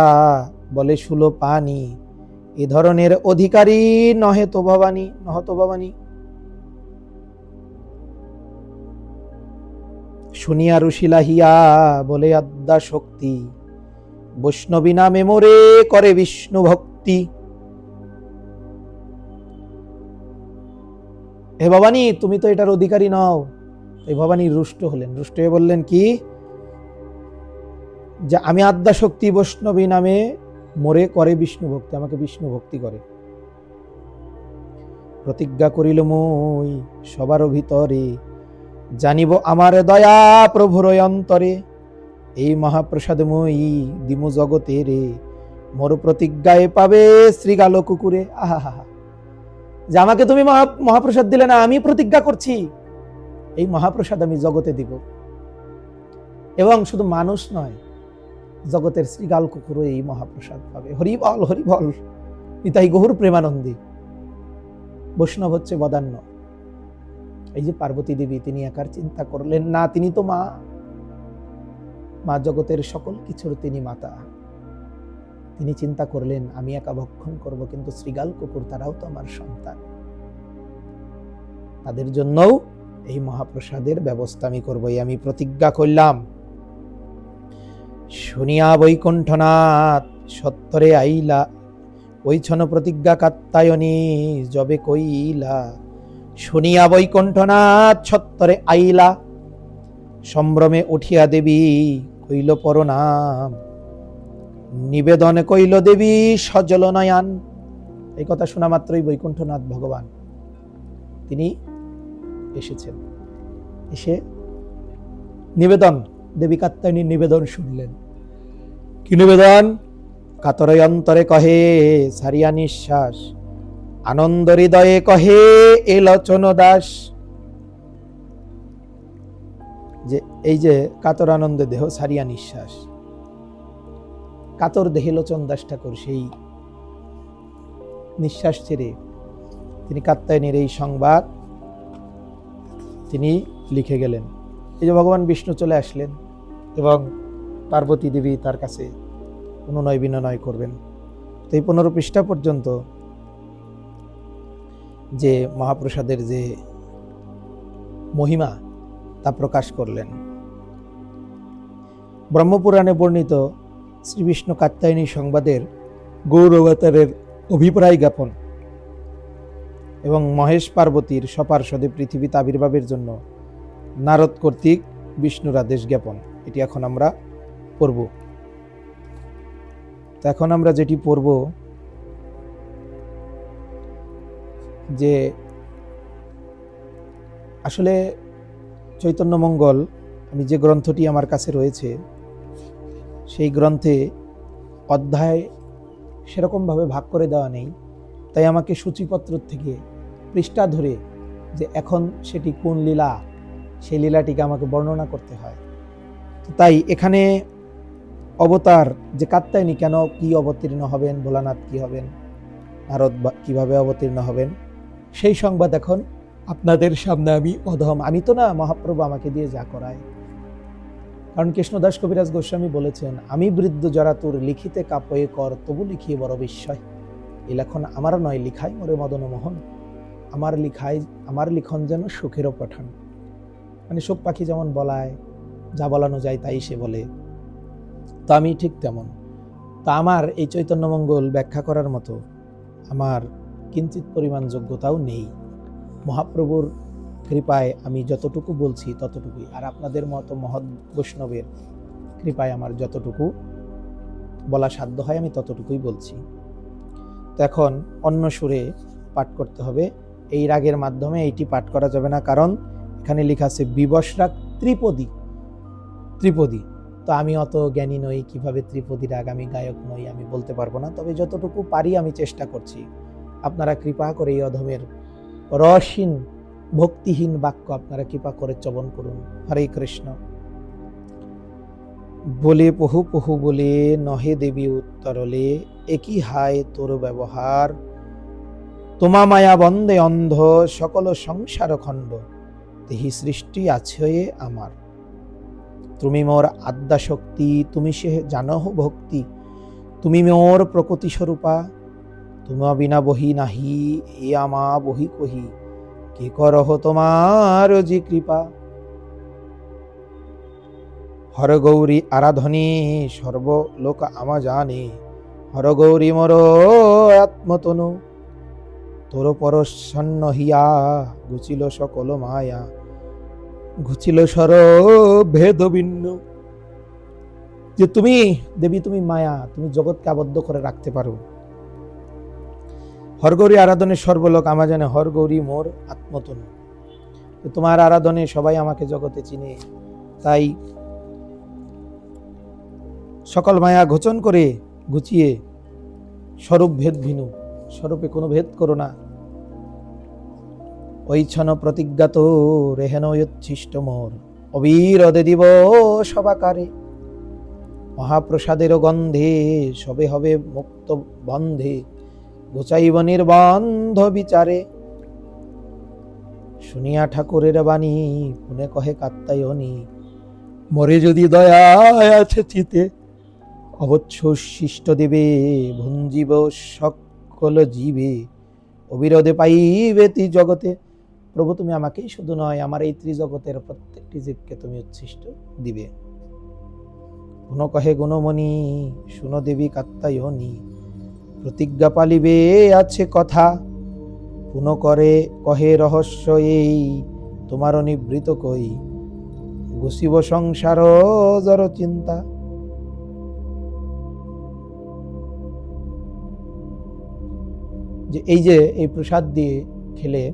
বলে শুলো পানি, এ ধরনের অধিকারী নহে তো ভবানী। শুনিয়া রুশিলাহিয়া বলে আদ্যা শক্তি, বৈষ্ণবী নামে মোরে করে বিষ্ণু ভক্তি। হে ভবানী, তুমি তো এটার অধিকারী নও। এই ভবানী রুষ্ট হলেন, রুষ্ট হয়ে বললেন কি, যে আমি আদ্যা শক্তি বৈষ্ণবী নামে মোরে করে বিষ্ণু ভক্তি, আমাকে বিষ্ণু ভক্তি করে। প্রতিজ্ঞা করিল মই সবার ভিতরে, জানিব আমার দয়া প্রভুর অন্তরে। এই মহাপ্রসাদ মই দিমু জগতে রে, মোর প্রতিজ্ঞায় পাবে শ্রীগাল কুকুরে। আহা, যে আমাকে তুমি মহাপ্রসাদ দিলে না, আমি প্রতিজ্ঞা করছি এই মহাপ্রসাদ আমি জগতে দিব। এবং শুধু মানুষ নয়, জগতের শ্রীগাল কুকুরও এই মহাপ্রসাদ পাবে। হরিবল হরিবল, নিতাই গৌর প্রেমানন্দী। বৈষ্ণব হচ্ছে বদান্য। এই যে পার্বতী দেবী, তিনি একার চিন্তা করলেন না, তিনি তো মা জগতের সকল কিছুর তিনি মাতা। তিনি চিন্তা করলেন আমি একা ভক্ষণ করব, কিন্তু শ্রীগাল কুকুর তারাও তো আমার সন্তান, তাদের জন্যও এই মহাপ্রসাদের ব্যবস্থা আমি করব, আমি প্রতিজ্ঞা করলাম। শুনিয়া বৈকুণ্ঠনাথ সত্তরে আইলা, ওইছন প্রতিজ্ঞা কাত্তায়নী যবে কইলা। শুনিয়া বৈকুণ্ঠনাথ সত্তরে আইলা, সম্ভ্রমে উঠিয়া দেবী কইল পরনাম। নিবেদন কইল দেবী সজল নয়ান, এই কথা শোনা মাত্রই বৈকুণ্ঠনাথ ভগবান তিনি এসেছেন, এসে নিবেদন, দেবী কাত্যায়নীর নিবেদন শুনলেন। কি নিবেদন? কাতরে অন্তরে কহে সারিয়া নিঃশ্বাস, আনন্দ হৃদয়ে কহে এ লোচন দাস। যে এই যে কাতর আনন্দে দেহ সারিয়া নিঃশ্বাস, কাতর দেহে লোচন দাস ঠাকুর সেই নিঃশ্বাস ছেড়ে তিনি কাত্যায়নের এই সংবাদ তিনি লিখে গেলেন। এই যে ভগবান বিষ্ণু চলে আসলেন এবং পার্বতী দেবী তার কাছে অনুনয় বিনয় করবেন। তো এই 15 পৃষ্ঠা পর্যন্ত যে মহাপ্রসাদের যে মহিমা তা প্রকাশ করলেন। ব্রহ্মপুরাণে বর্ণিত শ্রী বিষ্ণু কাত্যায়নী সংবাদের গৌরবতারের অভিপ্রায় জ্ঞাপন এবং মহেশ পার্বতীর সপার্ষদে পৃথিবীতে আবির্ভাবের জন্য নারদ কর্তৃক বিষ্ণুর আদেশ জ্ঞাপন, এটি এখন আমরা পড়ব। তো এখন আমরা যেটি পড়ব, যে আসলে চৈতন্য মঙ্গল, আমি যে গ্রন্থটি আমার কাছে রয়েছে সেই গ্রন্থে অধ্যায় সেরকমভাবে ভাগ করে দেওয়া নেই, তাই আমাকে সূচিপত্র থেকে পৃষ্ঠা ধরে যে এখন সেটি কোন লীলা, সেই লীলাটিকে আমাকে বর্ণনা করতে হয়। তাই এখানে অবতার যে কাত্যায়নী কেন, কি অবতীর্ণ হবেন, ভোলানাথ কি হবেন, নারদ কিভাবে অবতীর্ণ হবেন, সেই সংবাদ এখন আপনাদের সামনে আমি অধম, আমি তো না, মহাপ্রভু আমাকে দিয়ে যা করায়। কারণ কৃষ্ণদাস কবিরাজ গোস্বামী বলেছেন, আমি বৃদ্ধ জরাতুর লিখিতে কাপয়ে কর, তবু লিখিয়ে বড় বিস্ময়। এই লেখন আমার নয়, লিখাই মোরে মদন মোহন, আমার লিখন যেন সুখেরও পঠান। মানে শোক পাখি যেমন বলায়, যা বলানো যায় তাই সে বলে, তো আমি ঠিক তেমন। তা আমার এই চৈতন্যমঙ্গল ব্যাখ্যা করার মতো আমার কিঞ্চিত পরিমাণ যোগ্যতাও নেই। মহাপ্রভুর কৃপায় আমি যতটুকু বলছি ততটুকুই, আর আপনাদের মতো মহৎ বৈষ্ণবের কৃপায় আমার যতটুকু বলা সাধ্য হয় আমি ততটুকুই বলছি। তো এখন অন্য সুরে পাঠ করতে হবে। এই রাগের মাধ্যমে এইটি পাঠ করা যাবে না, কারণ এখানে লেখা আছে বিবশ রাগ ত্রিপদী। তো আমি অত জ্ঞানী নই, কিভাবে ত্রিপদী রাগ, আমি গায়ক নই, আমি বলতে পারবো না। তবে যতটুকু পারি আমি চেষ্টা করছি। আপনারা কৃপা করে এই অধমের রসহীন ভক্তিহীন বাক্য আপনারা কৃপা করে চবন করুন। হরে কৃষ্ণ। বলে পহু পহু বলে নহে দেবী উত্তরলে, একই হায় তোর ব্যবহার, তোমা মায়া বন্দে অন্ধ সকল সংসার খণ্ড, তেহি সৃষ্টি আছে আমার। তুমি মোর আদ্যা শক্তি, তুমি সে জানহ ভক্তি, তুমি মোর প্রকৃতি স্বরূপা, তোমা বিনা বহি নাহি, এ আমা বহি কহি, কে করহ তোমার যে কৃপা। হর গৌরী আরাধনে সর্বলোক আমা জানে, হর গৌরী মোর আত্মতনু, তোর পরশন্ন হিয়া ঘুচিল সকল মায়া, ঘুচিল সর ভেদ ভিন্ন। যে তুমি দেবী, তুমি মায়া, তুমি জগৎকে আবদ্ধ করে রাখতে পারো। হরগৌরী আরাধনে সর্বলোক আমা জানে, হরগৌরী মোর আত্মতনু। তোমার আরাধনে সবাই আমাকে জগতে চিনে, তাই সকল মায়া ঘোচন করে ঘুচিয়ে স্বরূপ ভেদ ভিনু, স্বরূপে কোনো ভেদ করো না। ঐচ্ছন প্রতিজ্ঞাত রেহেন উচ্ছিষ্ট মোর, অবিরদে দিব সবাকারে, মহাপ্রসাদের গন্ধে সবে হবে মুক্ত বন্ধে, গোচাইব নির্বন্ধ বিচারে। শুনিয়া ঠাকুরের বাণী পুনে কহে কাত্যায়নী, মরে যদি দয়া আছে চিতে, অবশ্য শিষ্ট দেবে ভঞ্জীব সকল জীবে, অবিরোধে পাইবে তি জগতে। প্রভু তুমি আমাকেই শুধু নয়, আমার এই ত্রিজগতের প্রত্যেকটি জীবকে তুমি উচ্ছিষ্ট দিবে। গুণ কহে গুণমণি, শুনো দেবী কাত্যায়নী, প্রতিজ্ঞা পালিবে আছে কথা, পুন করে কহে রহস্য এই, তোমার নিবৃত কই, ঘুষিব সংসার জর চিন্তা। যে এই যে এই প্রসাদ দিয়ে খেলে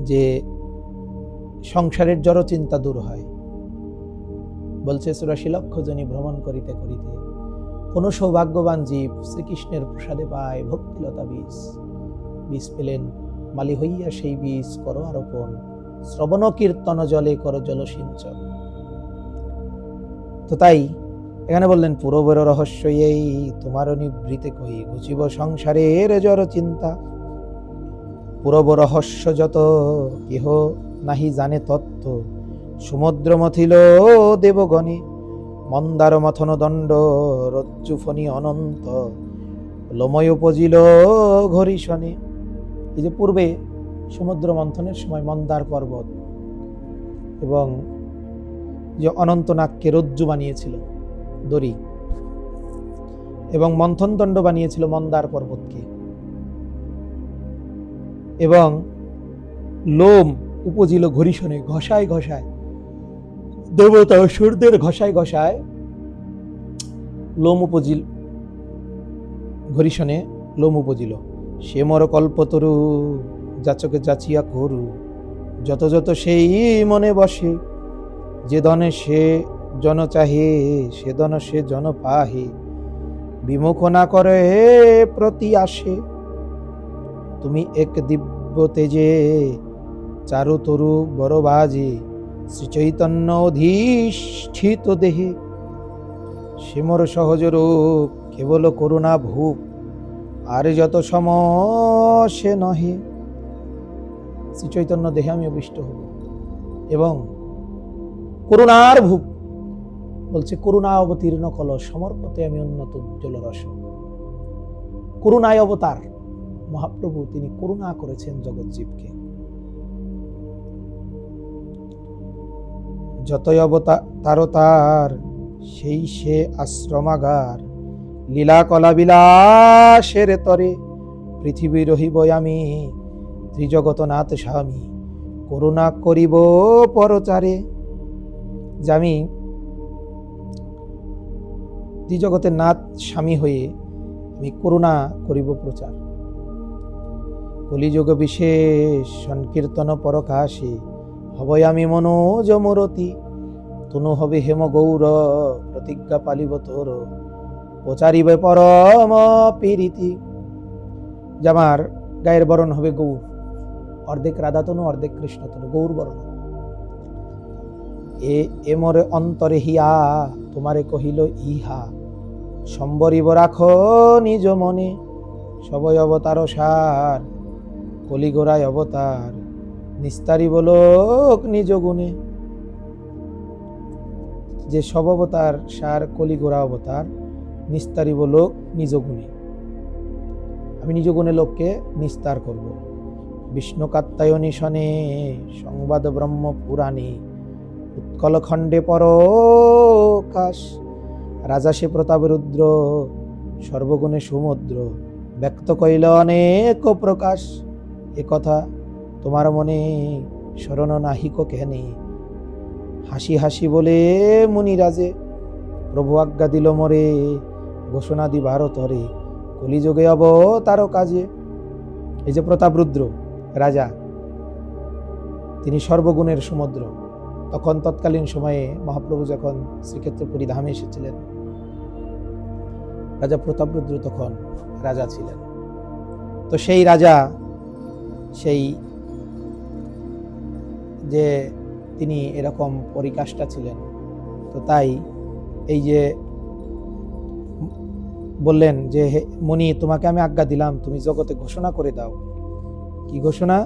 যে সংসারের জড় চিন্তা দূর হয়। বলছে ৮৪ লক্ষ জনি ভ্রমণ করিতে করিতে কোন সৌভাগ্যবান জীব শ্রীকৃষ্ণের প্রসাদে পায় ভক্তিলতা বীজ পেলেন, মালি হইয়া সেই বীজ করো আরোপণ, শ্রবণ কীর্তন জলে কর জল সিঞ্চন। তো তাই এখানে বললেন পূরবের রহস্য এই তোমার নিবৃতে কই ঘুচিব সংসারের জড় চিন্তা। পূরব রহস্য যত কেহ নাহি জানে তত্ত্ব, সমুদ্র মথিল দেবগণে মন্দার মথন দণ্ড রজ্জু ফণি অনন্ত, লোময় উপজিল ঘরিশনে। এই যে পূর্বে সমুদ্র মন্থনের সময় মন্দার পর্বত এবং যে অনন্তনাগকে রজ্জু বানিয়েছিল দড়ি, এবং মন্থন দণ্ড বানিয়েছিল মন্দার পর্বতকে, এবং লোম উপজিল ঘরিশনে ঘষায় ঘষায়, দেবতা অসুরদের ঘষায় ঘষায় লোম উপজিল, ঘরিশনে লোম উপজিল। সে মর কল্পতরু যাচকে যাচিয়া করু, যত যত সেই মনে বসে, যে দনে সে জন চাহে সে দন সে জন পাহে, বিমুখ না করে প্রতি আসে। তুমি এক দিব্য তেজে চারু তরু বড় বাজে, শ্রী চৈতন্য অধিষ্ঠিত দেহে, সিমর সহজ রূপ কেবল করুণা ভূপ, আর যত সমসে নহে। শ্রী চৈতন্য দেহে আমি অভিষ্ট হব এবং করুণার ভূপ, বলছে করুণা অবতীর্ণ কল সমর্পতে আমি উন্নত উজ্জ্বল রস। করুণায় অবতার মহাপ্রভু, তিনি করুণা করেছেন জগৎজীবকে। যতই অবতার তার সেই সে আশ্রমাগার, লীলা কলা বিলাসের তরে, পৃথিবী রহিব আমি ত্রিজগতনাথ স্বামী, করুণা করিব পরচারে। যে আমি ত্রিজগতের নাথ স্বামী হয়ে আমি করুণা করিব প্রচার। কলিযুগ বিশেষ সংকীর্তন পরকাশে, হবই আমি মনোজ মরতি, তনু হবে হেম গৌর প্রতিজ্ঞা পালিব তোর, প্রচারিবে পরম পীরিতি। যে আমার গায়ের বরণ হবে গৌর, অর্ধেক রাধা তনু অর্ধেক কৃষ্ণ তনু, গৌর বরণ। এ মোরে অন্তরে হিয়া তোমারে কহিল ইহা, সম্বরিব রাখো নিজ মনে, সবই অবতার সার কলিগোড়ায় অবতার, নিস্তারিব লোক নিজ গুণে। যে সব অবতার সার কলিগোড়া অবতার, নিস্তারিব লোক নিজ গুণে। আমি নিজ গুণে লোককে নিস্তার করব। বিষ্ণু কাত্যায়নী শনে সংবাদ ব্রহ্ম পুরাণে, উৎকলখণ্ডে পরকাশ, রাজা সে প্রতাপ রুদ্র সর্বগুণে সমুদ্র, ব্যক্ত কইল অনেক প্রকাশ। এ কথা তোমার মনে স্মরণ নাহিক কেনে, হাসি হাসি বলে মুনিরাজে, প্রভু আজ্ঞা দিল মোরে ঘোষণা দিবার তরে, কলিযুগে অবতার কাজে। এই যে প্রতাপ রুদ্র রাজা, তিনি সর্বগুণের সমুদ্র। তখন তৎকালীন সময়ে মহাপ্রভু যখন শ্রীক্ষেত্রপুরী ধামে এসেছিলেন, রাজা প্রতাপরুদ্র তখন রাজা ছিলেন। তো সেই রাজা, সেই যে তিনি এরকম পরিকাষ্ঠা ছিলেন, তো তাই এই যে বললেন যে হে মুনি, তোমাকে আমি আজ্ঞা দিলাম, তুমি জগতে ঘোষণা করে দাও। কি ঘোষণা?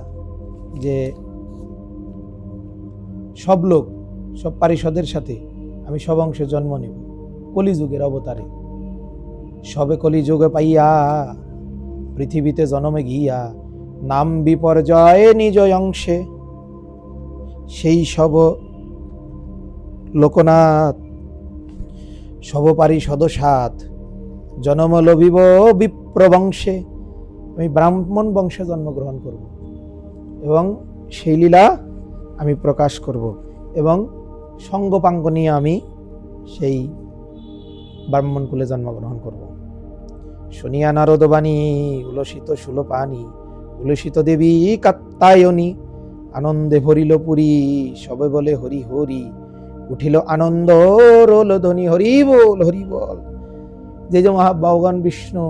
যে সব লোক, সব পারিষদের সাথে আমি সব অংশে জন্ম নেব কলিযুগের অবতারে। সবে কলিযুগে পাইয়া পৃথিবীতে জন্মে গিয়া, নাম বিপর্যয় নিজ অংশে, সেই সব লোকনাথ সব পারিষদ সাথ, জন্ম লভিব বিপ্রবংশে। আমি ব্রাহ্মণ বংশে জন্মগ্রহণ করব এবং সেই লীলা আমি প্রকাশ করব, এবং সঙ্গপাঙ্গ নিয়ে আমি সেই ব্রাহ্মণ কুলে জন্মগ্রহণ করব। শুনিয়া নারদবাণী উলসিত সুলপানি, উলসিত দেবী কাত্তায়নী, আনন্দে ভরিল পুরী, সবে বলে হরি হরি, উঠিল আনন্দ রোল ধ্বনি, হরি বল হরি বল। যে যে ভগবান বিষ্ণু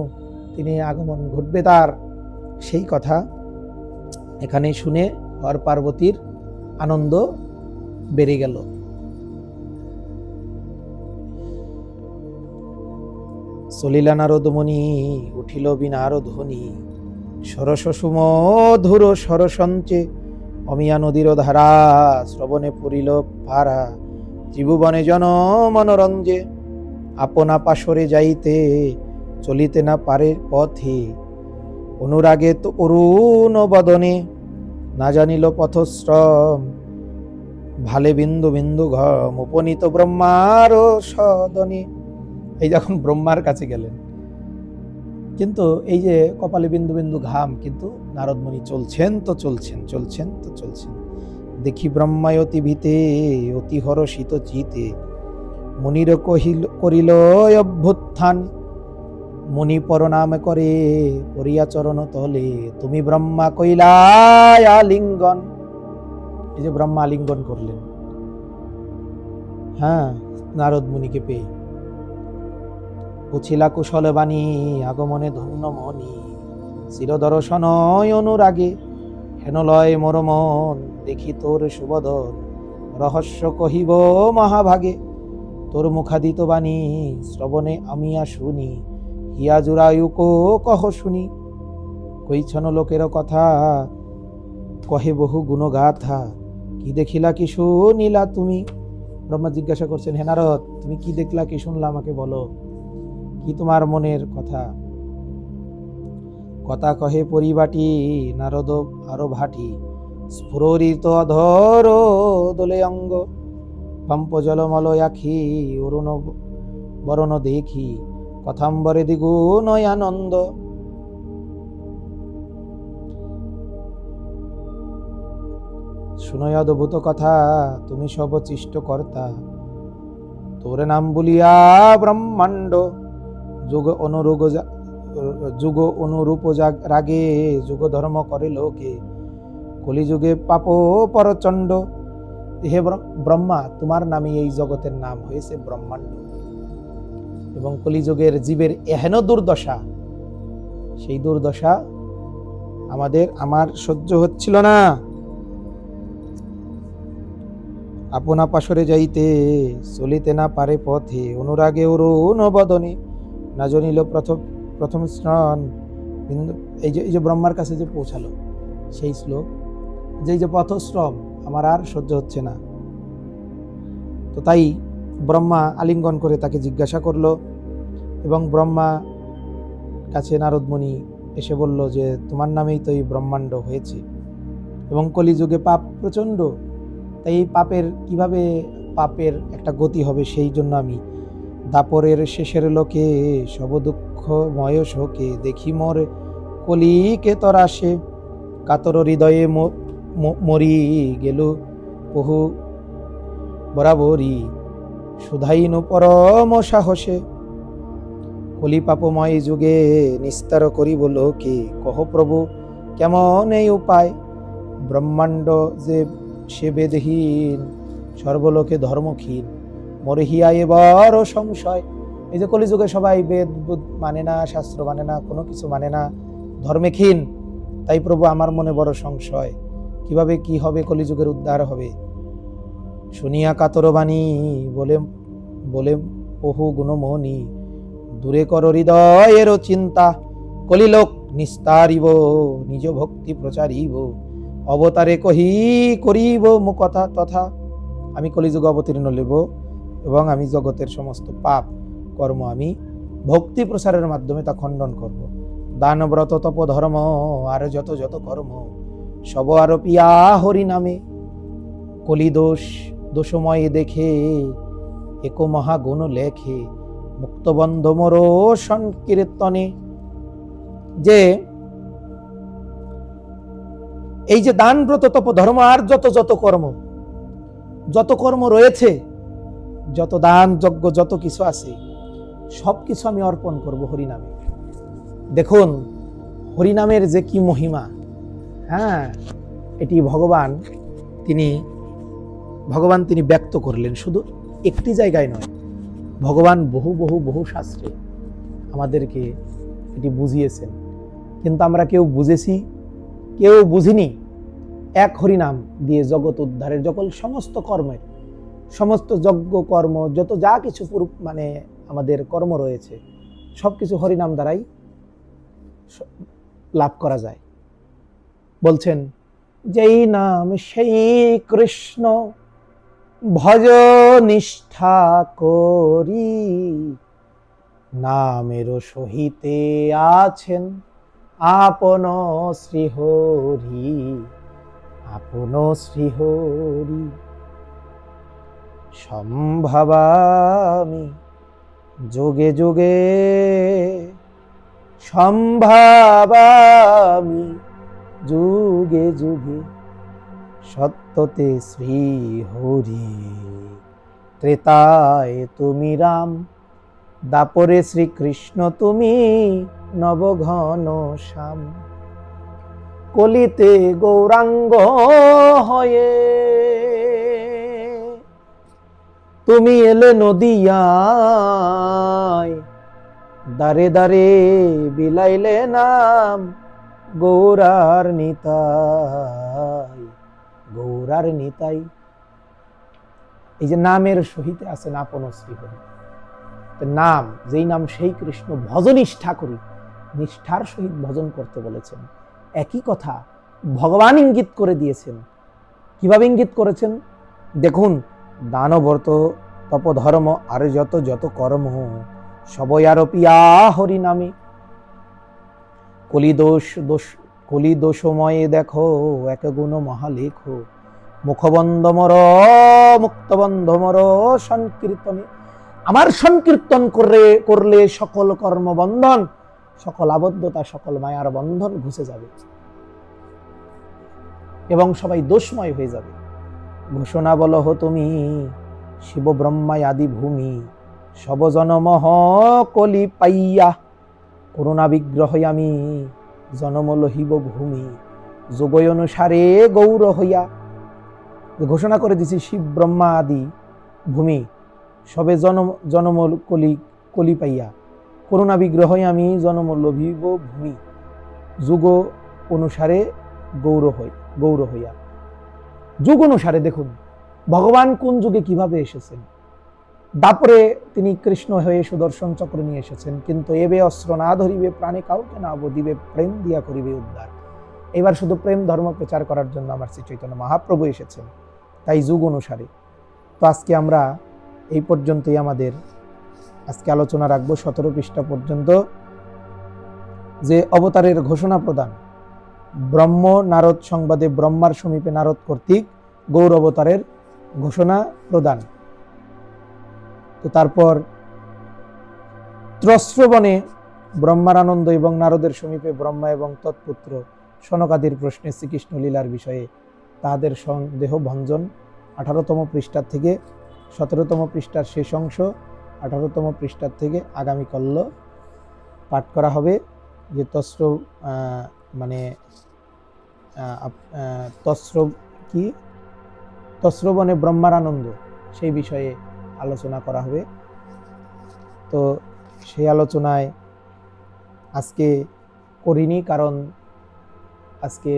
তিনি আগমন ঘটবে তার, সেই কথা এখানে শুনে হর পার্বতীর আনন্দ বেড়ে গেল। চলিলা নারদমণি উঠিল বিনার ধ্বনি, সরস সুমধুর সরসঞ্চে, অমিয়া নদীর ধারা শ্রবণে পড়িল পারা, ত্রিভুবনে জন মনোরঞ্জে, আপনা পাশরে যাইতে চলিতে না পারে পথে, অনুরাগে তো অরুণ বদনে, না জানিল পথশ্রম, ভালে বিন্দু বিন্দু ঘম, উপনীত ব্রহ্মার সদনে। এই যখন ব্রহ্মার কাছে গেলেন, কিন্তু এই যে কপালে বিন্দু বিন্দু ঘাম, কিন্তু নারদমণি চলছেন তো চলছেন, চলছেন তো চলছেন। দেখি ব্রহ্মায় অতি ভীতে, অতি হরষিত চিতে, মুনির করিল অভ্যুত্থান, মুনি পরনাম করে পরিয়া চরণ তলে, তুমি ব্রহ্মা কইলায় আলিঙ্গন। এই যে ব্রহ্মা আলিঙ্গন করলেন, হ্যাঁ, নারদ মুনিকে পেয়ে। পুছিলা কুশল বাণী আগমনে ধন্য মনি, চিরদর্শন অনুরাগে, হেন লয় মোর মন, দেখি তোর সুবদন, রহস্য কহিব মহাভাগে, তোর মুখাদিত বাণী শ্রবণে আমিয়া শুনি, হিয়া জুরায়ুক কহ শুনি, কইছন লোকের কথা কহে বহু গুণগাথা, কি দেখিলা কি শুনিলা তুমি। ব্রহ্মা জিজ্ঞাসা করছেন, হে নারদ, তুমি কি দেখলা কি শুনলা, আমাকে বলো, কি তোমার মনের কথা। কথা কহে পরিবাটি নারদ আরো ভাটি, স্ফুরিত অধর দোলে অঙ্গ, পম্প জলমল আখি অরুণ বরণ দেখি, কথাম্বরে দ্বিগুণ আনন্দ। শুনয় অদ্ভুত কথা তুমি সব চিষ্ট কর্তা, তোর নাম বলিয়া ব্রহ্মাণ্ড, যুগ অনুরূপ রাগে, যুগ ধর্ম করে লোকে, কলিযুগে পাপ পরচণ্ড। হে ব্রহ্মা, তোমার নামে এই জগতের নাম হয়েছে ব্রহ্মাণ্ড, এবং কলিযুগের জীবের এহেন দুর্দশা, সেই দুর্দশা আমার সহ্য হচ্ছিল না। আপনা পাশরে যাইতে চলিতে না পারে পথে, অনুরাগে অরুণ বদনে, না জানিল প্রথম স্নান। এই যে ব্রহ্মার কাছে যে পৌঁছালো, সেই শ্লোক, যে পথশ্রম আমার আর সহ্য হচ্ছে না। তো তাই ব্রহ্মা আলিঙ্গন করে তাকে জিজ্ঞাসা করলো, এবং ব্রহ্মা কাছে নারদমণি এসে বলল যে তোমার নামেই তো এই ব্রহ্মাণ্ড হয়েছে, এবং কলিযুগে পাপ প্রচণ্ড, তাই এই কিভাবে পাপের একটা গতি হবে, সেই জন্য আমি দাপরের শেষের লোকে সব দুঃখময় শোকে, দেখি মোর কলিকে তরাসে, কাতর হৃদয়ে মরি গেল বহু বরাবরই, সুধাইনু পরম সাহসে, কলি পাপময় যুগে নিস্তার করিব লোকে, কহ প্রভু কেমন এই উপায়, ব্রহ্মাণ্ড যে সে বেদহীন, সর্বলোকে ধর্মক্ষীণ, মরে হিয়া এবার সংশয়। এই যে কলিযুগে সবাই বেদ মানে না, শাস্ত্র মানে না, কোনো কিছু মানে না, ধর্মেক্ষীণ, তাই প্রভু আমার মনে বড় সংশয়, কিভাবে কি হবে, কলিযুগের উদ্ধার হবে। শুনিয়া কাতর বাণী বলে বলে বহু গুণমণি, দূরে কর হৃদয়ের চিন্তা, কলিলোক নিস্তারিব নিজ ভক্তি প্রচারিব, অবতারে করিব মুকথা তথা। আমি কলিযুগ অবতীর্ণ লেব, এবং আমি জগতের সমস্ত পাপ কর্ম আমি ভক্তি প্রসারের মাধ্যমে তা খণ্ডন করব। দান ব্রত তপ ধর্ম আর যত কর্ম, সব আরোপিয়া হরি নামে, কলি দোষময় দেখে এক মহাগুণ লেখে, মুক্তবন্ধ মোর সংকীর্তনে। যে এই যে দান ব্রত তপ ধর্ম আর যত কর্ম রয়েছে, যত দান যজ্ঞ যত কিছু আছে, সব কিছু আমি অর্পণ করব হরিনামে। দেখুন হরিনামের যে কি মহিমা, হ্যাঁ, এটি ভগবান তিনি ব্যক্ত করলেন, শুধু একটি জায়গায় নয়, ভগবান বহু বহু বহু শাস্ত্রে আমাদেরকে এটি বুঝিয়েছেন। কিন্তু আমরা কেউ বুঝেছি, কেউ বুঝিনি। এক হরিনাম দিয়ে জগৎ উদ্ধারের সমস্ত কর্মের, সমস্ত যজ্ঞ কর্ম, যত যা কিছু মানে আমাদের কর্ম রয়েছে, সবকিছু হরিনাম দ্বারাই লাভ করা যায়। বলছেন, যেই নাম সেই কৃষ্ণ ভজ নিষ্ঠা করি, নামের সহিতে আছেন আপন শ্রীহরি, আপন শ্রীহরি। সম্ভাবামি যোগে যোগে, সম্ভাবামি যুগে যুগে, সত্যতে শ্রীহরি। ত্রেতায় তুমি রাম, দাপরে শ্রীকৃষ্ণ তুমি, নবঘন শ্যাম। কলিতে গৌরাঙ্গ হয়ে তুমি এলে নদিয়ায়, দারে দারে বিলাইলে নাম, গৌরার নিতাই, গৌরার নিতাই। এই যে নামের সহিতে আছেন আপন শ্রীহরি, নাম যেই নাম সেই কৃষ্ণ, ভজনিষ্ঠা করি, নিষ্ঠার সহিত ভজন করতে বলেছেন। একই কথা ভগবান ইঙ্গিত করে দিয়েছেন। কিভাবে ইঙ্গিত করেছেন দেখুন, দানবর্ত তপধর্ম আর যত যত কর্ম, সবই আরপিয়া হরি নামে। কলিদোষময়ে দেখো এক গুণ মহালেখ, মুখবন্ধ মর মুক্তবন্ধ মর সংকীর্তনে। আমার সংকীর্তন করলে সকল কর্মবন্ধন, সকল আবদ্ধতা, সকল মায়ার বন্ধন ঘুষে যাবে এবং সবাই দোষময় হয়ে যাবে। ঘোষণা বলহ তুমি শিব ব্রহ্মা আদি ভূমি, সবজনমহ কলি পাইয়া, করুণা বিগ্রহ আমি জনম লহিব ভূমি, যোগয় অনুসারে গৌর হইয়া। ঘোষণা করে দিছি শিব ব্রহ্মা আদি ভূমি, সবে জনম কলি পাইয়া, করুণা বিগ্রহ আমি জনম লভিব ভূমি, যুগ অনুসারে গৌর হইয়া। যুগ অনুসারে দেখুন ভগবান কোন যুগে কিভাবে এসেছেন। দাপরে তিনি কৃষ্ণ হয়ে সুদর্শন চক্র নিয়ে এসেছেন, কিন্তু এবে অস্ত্র না ধরিবে, প্রাণে কাউকে না বদিবে, প্রেম দিয়া করিবে উদ্ধার। এবার শুধু প্রেম ধর্ম প্রচার করার জন্য আমার শ্রী চৈতন্য মহাপ্রভু এসেছেন, তাই যুগ অনুসারে। তো আজকে আমরা এই পর্যন্তই আমাদের আজকে আলোচনা রাখবো 17 পৃষ্ঠা পর্যন্ত, যে অবতারের ঘোষণা প্রদান, ব্রহ্ম নারদ সংবাদে ব্রহ্মার সমীপে নারদ কর্তৃক গৌর অবতারের ঘোষণা প্রদান। তো তারপর ত্রস্রবণে ব্রহ্মার আনন্দ এবং নারদের সমীপে ব্রহ্মা এবং তৎপুত্র সনকাদির প্রশ্নে শ্রীকৃষ্ণ লীলার বিষয়ে তাহাদের সন্দেহ ভঞ্জন 18তম পৃষ্ঠার থেকে 17তম পৃষ্ঠার শেষ অংশ 18তম পৃষ্ঠার থেকে আগামীকাল পাঠ করা হবে। যে তস্রবণে ব্রহ্মার আনন্দ, সেই বিষয়ে আলোচনা করা হবে। তো সেই আলোচনায় আজকে করিনি, কারণ আজকে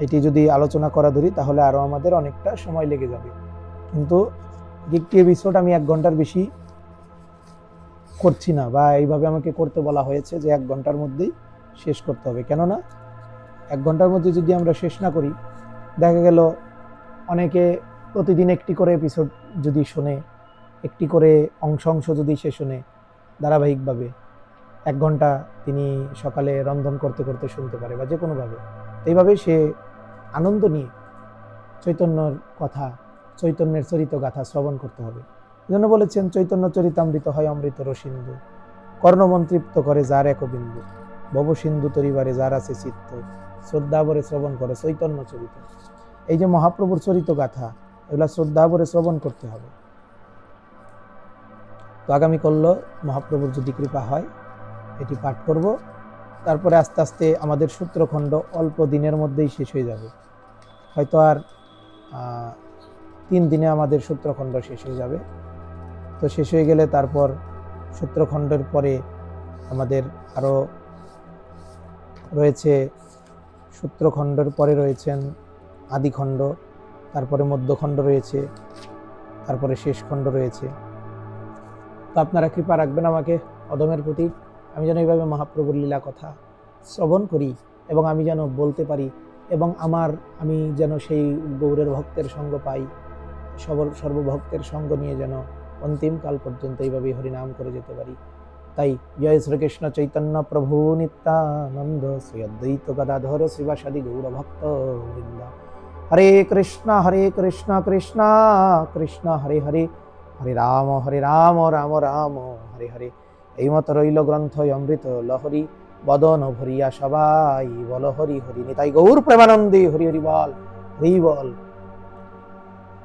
এটি যদি আলোচনা করা ধরি তাহলে আরো আমাদের অনেকটা সময় লেগে যাবে। কিন্তু একটি এপিসোড আমি 1 ঘন্টার বেশি করছি না, বা এইভাবে আমাকে করতে বলা হয়েছে যে 1 ঘন্টার মধ্যেই শেষ করতে হবে। কেননা 1 ঘন্টার মধ্যে যদি আমরা শেষ না করি, দেখা গেল অনেকে প্রতিদিন একটি করে এপিসোড যদি শোনে, একটি করে অংশ যদি সে শোনে ধারাবাহিকভাবে, 1 ঘন্টা তিনি সকালে রন্ধন করতে করতে শুনতে পারে, বা যে কোনোভাবে। এইভাবে সে আনন্দ নিয়ে চৈতন্যর কথা, চৈতন্যের চরিত গাথা শ্রবণ করতে হবে। এজন্য বলেছেন, চৈতন্য চরিতামৃত হয় অমৃত রসিন্ধু, কর্ণমন তৃপ্ত করে যার এক বিন্দু, ভব সিন্ধু তরিবারে যার আছে চিত্ত, শ্রদ্ধাভরে শ্রবণ করে চৈতন্য চরিত। এই যে মহাপ্রভুর চরিত গাথা, এগুলা শ্রদ্ধাভরে শ্রবণ করতে হবে। তো আগামীকাল মহাপ্রভুর যদি কৃপা হয় এটি পাঠ করব। তারপরে আস্তে আস্তে আমাদের সূত্রখণ্ড অল্প দিনের মধ্যেই শেষ হয়ে যাবে, হয়তো আর 3 দিনে আমাদের সূত্রখণ্ড শেষ হয়ে যাবে। তো শেষ হয়ে গেলে তারপর সূত্রখণ্ডের পরে আমাদের আরও রয়েছে, সূত্রখণ্ডের পরে রয়েছেন আদিখণ্ড, তারপরে মধ্যখণ্ড রয়েছে, তারপরে শেষ খণ্ড রয়েছে। তো আপনারা কৃপা রাখবেন আমাকে অধমের প্রতি, আমি যেন এইভাবে মহাপ্রভুর লীলা কথা শ্রবণ করি এবং আমি যেন বলতে পারি এবং আমি যেন সেই গৌরের ভক্তের সঙ্গ পাই, সর্বভক্তের সঙ্গ নিয়ে যেন অন্তিমকাল পর্যন্ত এইভাবে হরিনাম করে যেতে পারি। তাই জয় শ্রীকৃষ্ণ চৈতন্য প্রভু নিত্যানন্দ শ্রী অদ্বৈত গদাধর শ্রীবাসাদি গৌরভক্ত বৃন্দ। হরে কৃষ্ণ কৃষ্ণ কৃষ্ণ হরে হরে, হরে রাম রাম রাম হরে হরে। এই মতো রইল গ্রন্থ অমৃত লহরী, বদন ভরিয়া সবাই বল হরি হরি। নিতাই গৌর প্রেমানন্দে হরি হরি বল, হরি বল।